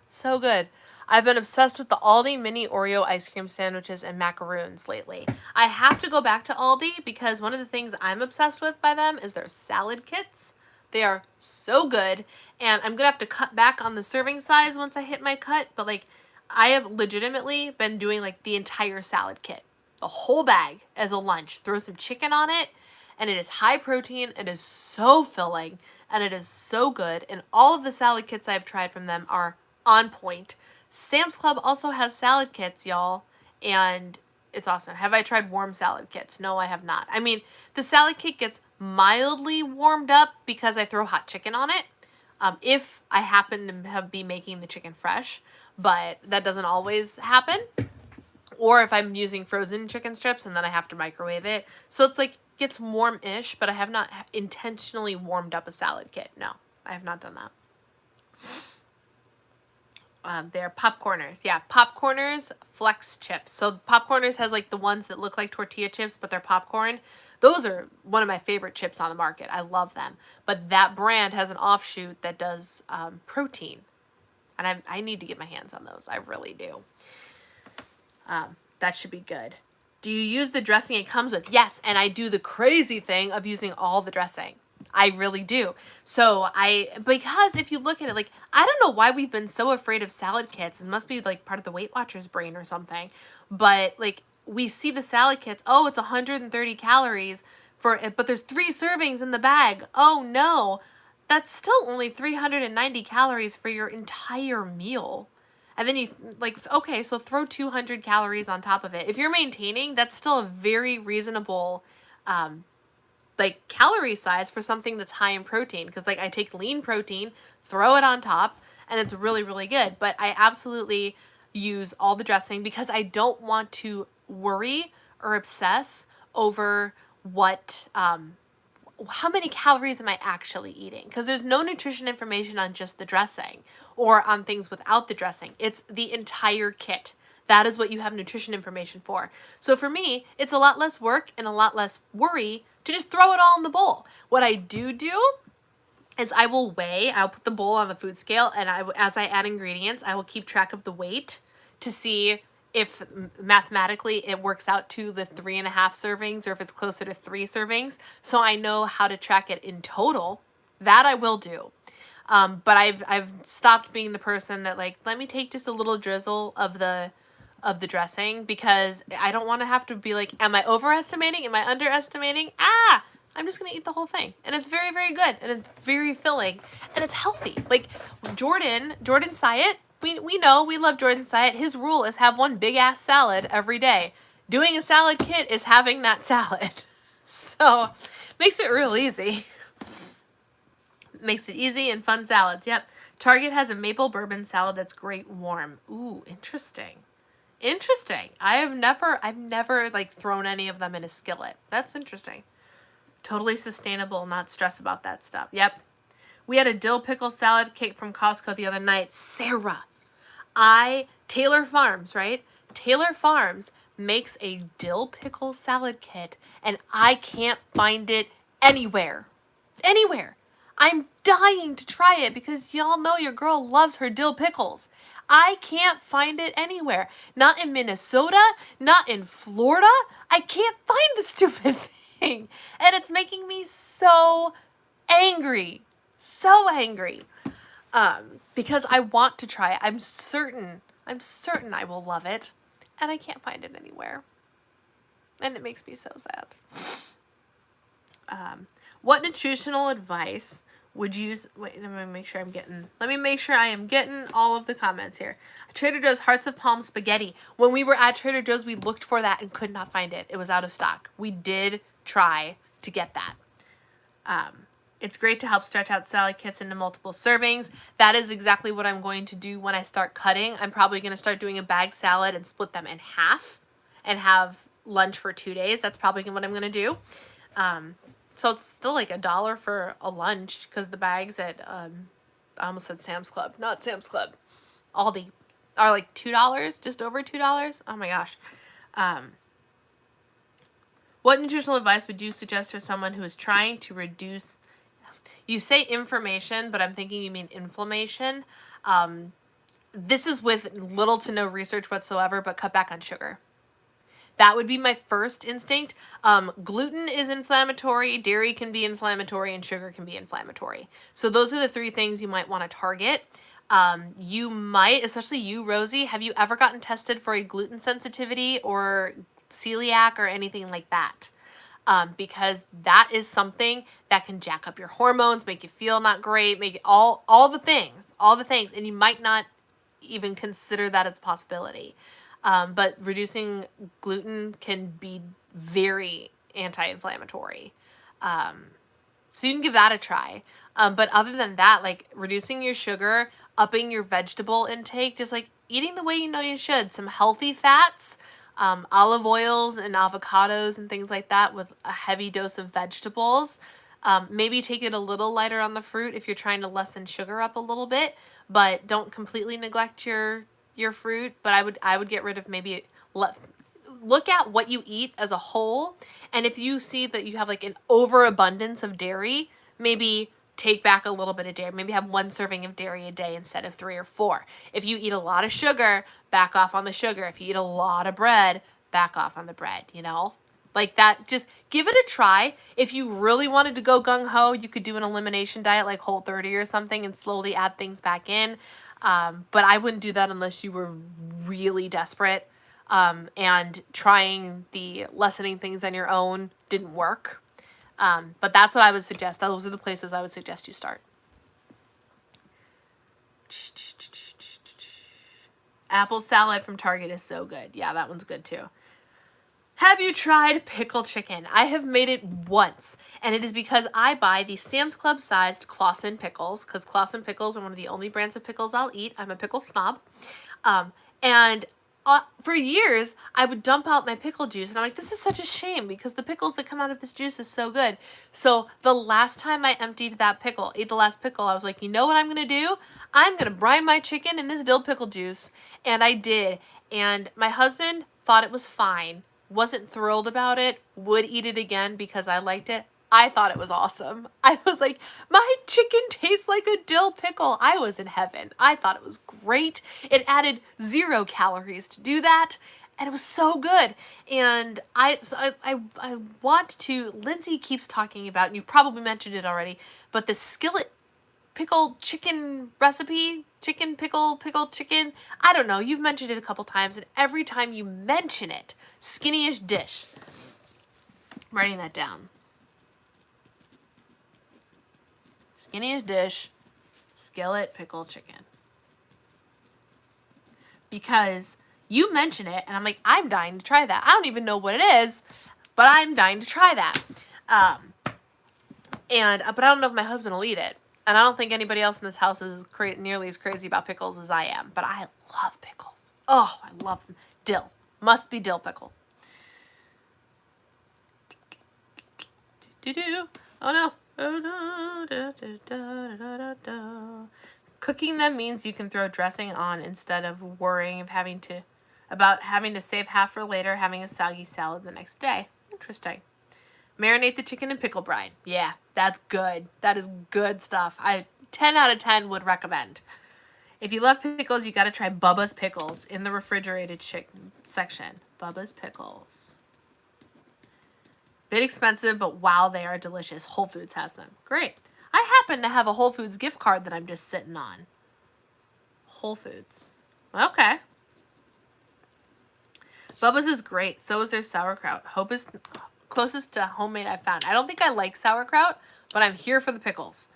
S1: So good. I've been obsessed with the Aldi mini Oreo ice cream sandwiches and macaroons lately. I have to go back to Aldi because one of the things I'm obsessed with by them is their salad kits. They are so good. And I'm going to have to cut back on the serving size once I hit my cut. But like, I have legitimately been doing like the entire salad kit. The whole bag as a lunch. Throw some chicken on it. And it is high protein. It is so filling. And it is so good. And all of the salad kits I've tried from them are on point. Sam's Club also has salad kits, y'all. And it's awesome. Have I tried warm salad kits? No, I have not. I mean, the salad kit gets mildly warmed up because I throw hot chicken on it. If I happen to be making the chicken fresh, but that doesn't always happen. Or if I'm using frozen chicken strips and then I have to microwave it. So it's like, gets warm-ish, but I have not intentionally warmed up a salad kit. No, I have not done that. They're Popcorners. Yeah, Popcorners Flex Chips. So Popcorners has like the ones that look like tortilla chips, but they're popcorn. Those are one of my favorite chips on the market. I love them. But that brand has an offshoot that does protein. And I need to get my hands on those. I really do. That should be good. Do you use the dressing it comes with? Yes, and I do the crazy thing of using all the dressing. I really do. So because if you look at it, like, I don't know why we've been so afraid of salad kits. It must be like part of the Weight Watchers brain or something. But like, we see the salad kits. Oh, it's 130 calories but there's 3 servings in the bag. Oh no, that's still only 390 calories for your entire meal. And then you like, okay, so throw 200 calories on top of it. If you're maintaining, that's still a very reasonable, like calorie size for something that's high in protein. Because like I take lean protein, throw it on top, and it's really, really good. But I absolutely use all the dressing because I don't want to worry or obsess over what, how many calories am I actually eating? Because there's no nutrition information on just the dressing. or on things without the dressing. It's the entire kit. That is what you have nutrition information for. So for me, it's a lot less work and a lot less worry to just throw it all in the bowl. What I do is I'll put the bowl on the food scale, and as I add ingredients, I will keep track of the weight to see if mathematically it works out to the 3.5 servings or if it's closer to 3 servings. So I know how to track it in total. That I will do. But I've stopped being the person that like, let me take just a little drizzle of the dressing, because I don't want to have to be like, am I overestimating? Am I underestimating? I'm just going to eat the whole thing. And it's very, very good. And it's very filling. And it's healthy. Like Jordan Syatt, we know, we love Jordan Syatt. His rule is have one big ass salad every day. Doing a salad kit is having that salad. So makes it real easy. Makes it easy and fun salads. Yep. Target has a maple bourbon salad that's great warm. Ooh, interesting. Interesting. I've never like thrown any of them in a skillet. That's interesting. Totally sustainable, not stress about that stuff. Yep. We had a dill pickle salad cake from Costco the other night. Sarah, Taylor Farms, right? Taylor Farms makes a dill pickle salad kit, and I can't find it anywhere. Anywhere. I'm dying to try it because y'all know your girl loves her dill pickles. I can't find it anywhere. Not in Minnesota, not in Florida. I can't find the stupid thing. And it's making me so angry. So angry. Because I want to try it. I'm certain I will love it. And I can't find it anywhere. And it makes me so sad. What nutritional advice would you... Wait, let me make sure I am getting all of the comments here. Trader Joe's Hearts of Palm spaghetti. When we were at Trader Joe's, we looked for that and could not find it. It was out of stock. We did try to get that. It's great to help stretch out salad kits into multiple servings. That is exactly what I'm going to do when I start cutting. I'm probably going to start doing a bag salad and split them in half and have lunch for 2 days. That's probably what I'm going to do. So it's still like $1 for a lunch, because the bags at, I almost said Sam's Club, not Sam's Club, Aldi, are like $2, just over $2. Oh my gosh. What nutritional advice would you suggest for someone who is trying to reduce, you say information, but I'm thinking you mean inflammation. This is with little to no research whatsoever, but cut back on sugar. That would be my first instinct. Gluten is inflammatory, dairy can be inflammatory, and sugar can be inflammatory. So those are the 3 things you might want to target. You might, especially you, Rosie, have you ever gotten tested for a gluten sensitivity or celiac or anything like that? Because that is something that can jack up your hormones, make you feel not great, make it all the things, and you might not even consider that as a possibility. But reducing gluten can be very anti-inflammatory. So you can give that a try. But other than that, like reducing your sugar, upping your vegetable intake, just like eating the way you know you should. Some healthy fats, olive oils and avocados and things like that with a heavy dose of vegetables. Maybe take it a little lighter on the fruit if you're trying to lessen sugar up a little bit, but don't completely neglect your fruit. But I would get rid of maybe, look at what you eat as a whole, and if you see that you have like an overabundance of dairy, maybe take back a little bit of dairy. Maybe have 1 serving of dairy a day instead of 3 or 4. If you eat a lot of sugar, back off on the sugar. If you eat a lot of bread, back off on the bread, you know? Like that, just give it a try. If you really wanted to go gung-ho, you could do an elimination diet like Whole30 or something and slowly add things back in. But I wouldn't do that unless you were really desperate, and trying the lessening things on your own didn't work. But that's what I would suggest. Those are the places I would suggest you start. Apple salad from Target is so good. Yeah, that one's good too. Have you tried pickle chicken? I have made it once, and it is because I buy the Sam's Club sized Clausen pickles, because Clausen pickles are one of the only brands of pickles I'll eat. I'm a pickle snob. And for years, I would dump out my pickle juice, and I'm like, this is such a shame because the pickles that come out of this juice is so good. So the last time I emptied that pickle, ate the last pickle, I was like, you know what I'm going to do? I'm going to brine my chicken in this dill pickle juice. And I did. And my husband thought it was fine, wasn't thrilled about it, would eat it again because I liked it. I thought it was awesome. I was like, my chicken tastes like a dill pickle. I was in heaven. I thought it was great. It added 0 calories to do that, and it was so good. And I want to, Lindsay keeps talking about, and you probably mentioned it already, but the Skillet pickle chicken recipe, chicken pickle, pickled chicken. I don't know. You've mentioned it a couple times, and every time you mention it, skinny-ish dish. I'm writing that down. Skinny-ish dish, Skillet pickled chicken. Because you mention it, and I'm like, I'm dying to try that. I don't even know what it is, but I'm dying to try that. But I don't know if my husband will eat it. And I don't think anybody else in this house is nearly as crazy about pickles as I am. But I love pickles. Oh, I love them. Dill. Must be dill pickle. Do-do-do. Oh, no. Oh, no. Da-da-da-da-da-da. Cooking them means you can throw dressing on instead of worrying about having to save half for later, having a soggy salad the next day. Interesting. Marinate the chicken in pickle brine. Yeah, that's good. That is good stuff. 10 out of 10 would recommend. If you love pickles, you got to try Bubba's Pickles in the refrigerated chicken section. Bubba's Pickles. Bit expensive, but wow, they are delicious. Whole Foods has them. Great. I happen to have a Whole Foods gift card that I'm just sitting on. Whole Foods. Okay. Bubba's is great. So is their sauerkraut. Hope is closest to homemade I've found. I don't think I like sauerkraut, but I'm here for the pickles.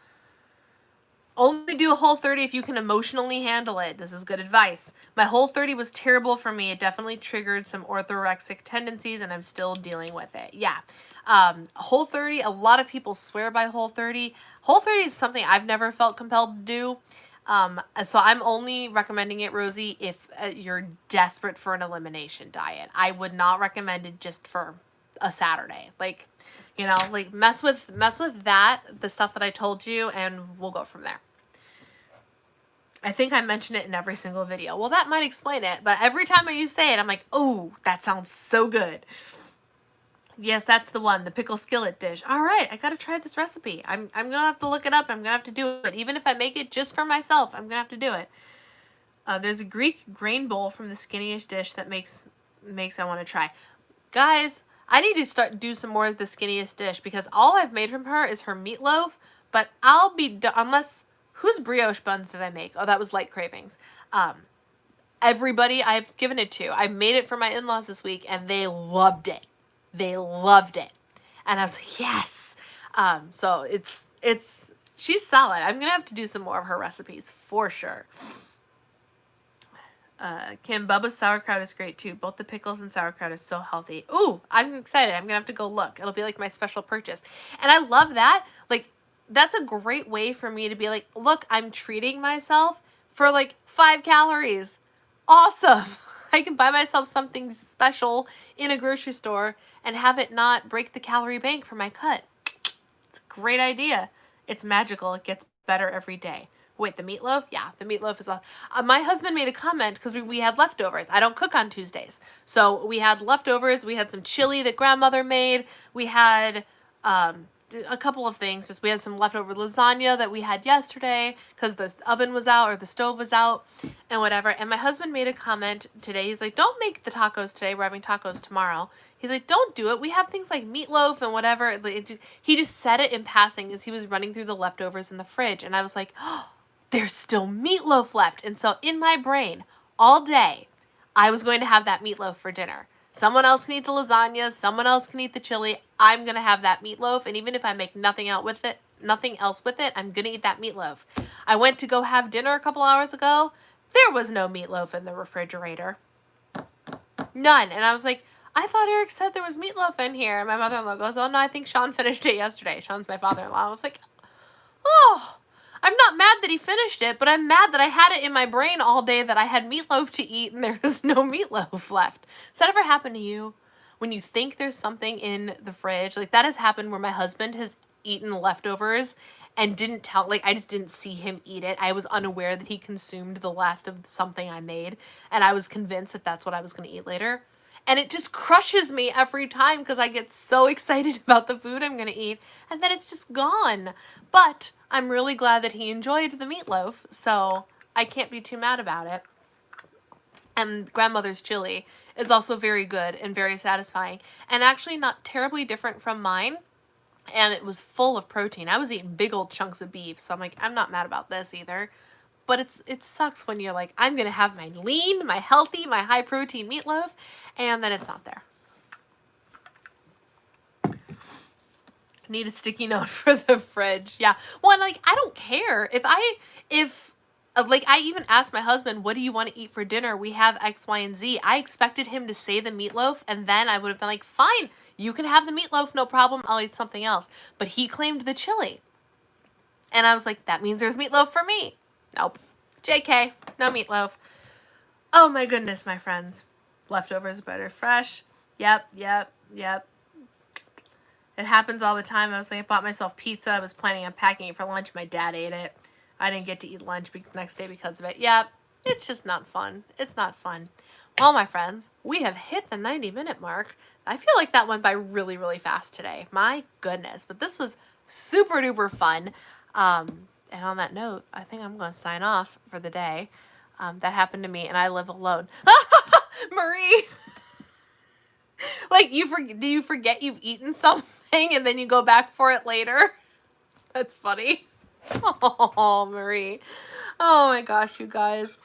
S1: Only do a Whole30 if you can emotionally handle it. This is good advice. My Whole30 was terrible for me. It definitely triggered some orthorexic tendencies, and I'm still dealing with it. Yeah. Whole30, a lot of people swear by Whole30. Whole30 is something I've never felt compelled to do. So I'm only recommending it, Rosie, if you're desperate for an elimination diet. I would not recommend it just for a Saturday. Like, you know, like mess with that, the stuff that I told you, and we'll go from there. I think I mention it in every single video. Well, that might explain it, but every time you say it, I'm like, oh, that sounds so good. Yes, that's the one, the pickle skillet dish. All right, I got to try this recipe. I'm going to have to look it up. I'm going to have to do it. Even if I make it just for myself, I'm going to have to do it. There's a Greek grain bowl from the skinny-ish dish that makes I want to try. Guys, I need to do some more of the skinniest dish because all I've made from her is her meatloaf, but I'll be done unless, whose brioche buns did I make? Oh, that was Light Cravings. Everybody I've given it to. I made it for my in-laws this week and they loved it. They loved it. And I was like, yes. So she's solid. I'm going to have to do some more of her recipes for sure. Kim, Bubba's sauerkraut is great too. Both the pickles and sauerkraut is so healthy. Ooh, I'm excited. I'm going to have to go look. It'll be like my special purchase. And I love that. Like, that's a great way for me to be like, look, I'm treating myself for like 5 calories. Awesome. I can buy myself something special in a grocery store and have it not break the calorie bank for my cut. It's a great idea. It's magical. It gets better every day. Wait, the meatloaf? Yeah, the meatloaf is... my husband made a comment because we had leftovers. I don't cook on Tuesdays. So we had leftovers. We had some chili that grandmother made. We had a couple of things. Just we had some leftover lasagna that we had yesterday because the oven was out or the stove was out and whatever. And my husband made a comment today. He's like, don't make the tacos today. We're having tacos tomorrow. He's like, don't do it. We have things like meatloaf and whatever. He just said it in passing as he was running through the leftovers in the fridge. And I was like, oh, there's still meatloaf left. And so in my brain, all day, I was going to have that meatloaf for dinner. Someone else can eat the lasagna. Someone else can eat the chili. I'm going to have that meatloaf. And even if I make nothing else with it, I'm going to eat that meatloaf. I went to go have dinner a couple hours ago. There was no meatloaf in the refrigerator. None. And I was like, I thought Eric said there was meatloaf in here. And my mother-in-law goes, oh, no, I think Sean finished it yesterday. Sean's my father-in-law. I was like, oh, I I'm not mad that he finished it, but I'm mad that I had it in my brain all day that I had meatloaf to eat and there was no meatloaf left. Does that ever happen to you? When you think there's something in the fridge, like that has happened where my husband has eaten leftovers and didn't tell, like I just didn't see him eat it. I was unaware that he consumed the last of something I made, and I was convinced that that's what I was going to eat later. And it just crushes me every time because I get so excited about the food I'm going to eat, and then it's just gone. But I'm really glad that he enjoyed the meatloaf, so I can't be too mad about it. And grandmother's chili is also very good and very satisfying, and actually not terribly different from mine. And it was full of protein. I was eating big old chunks of beef, so I'm like, I'm not mad about this either. But it sucks when you're like, I'm going to have my lean, my healthy, my high protein meatloaf, and then it's not there. Need a sticky note for the fridge. Yeah. Well, like, I don't care. If like, I even asked my husband, what do you want to eat for dinner? We have X, Y, and Z. I expected him to say the meatloaf, and then I would have been like, fine, you can have the meatloaf, no problem. I'll eat something else. But he claimed the chili. And I was like, that means there's meatloaf for me. Nope. JK, no meatloaf. Oh my goodness, my friends. Leftovers are better fresh. Yep. It happens all the time. I was like, I bought myself pizza. I was planning on packing it for lunch. My dad ate it. I didn't get to eat lunch the next day because of it. Yep. It's just not fun. It's not fun. Well, my friends, we have hit the 90-minute mark. I feel like that went by really, really fast today. My goodness. But this was super duper fun. And on that note, I think I'm going to sign off for the day. That happened to me, and I live alone. Marie! Like, do you forget you've eaten something, and then you go back for it later? That's funny. Oh, Marie. Oh, my gosh, you guys.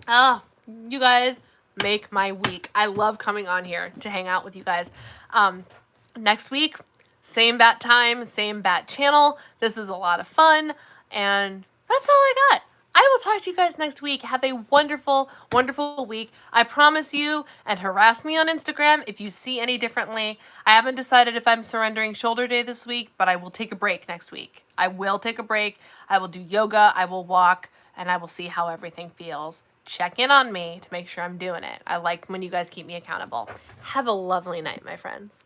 S1: Oh, you guys make my week. I love coming on here to hang out with you guys. Next week, same bat time, same bat channel. This was a lot of fun, and that's all I got. I will talk to you guys next week. Have a wonderful, wonderful week. I promise you, and harass me on Instagram if you see any differently. I haven't decided if I'm surrendering shoulder day this week, but I will take a break next week. I will take a break. I will do yoga. I will walk, and I will see how everything feels. Check in on me to make sure I'm doing it. I like when you guys keep me accountable. Have a lovely night, my friends.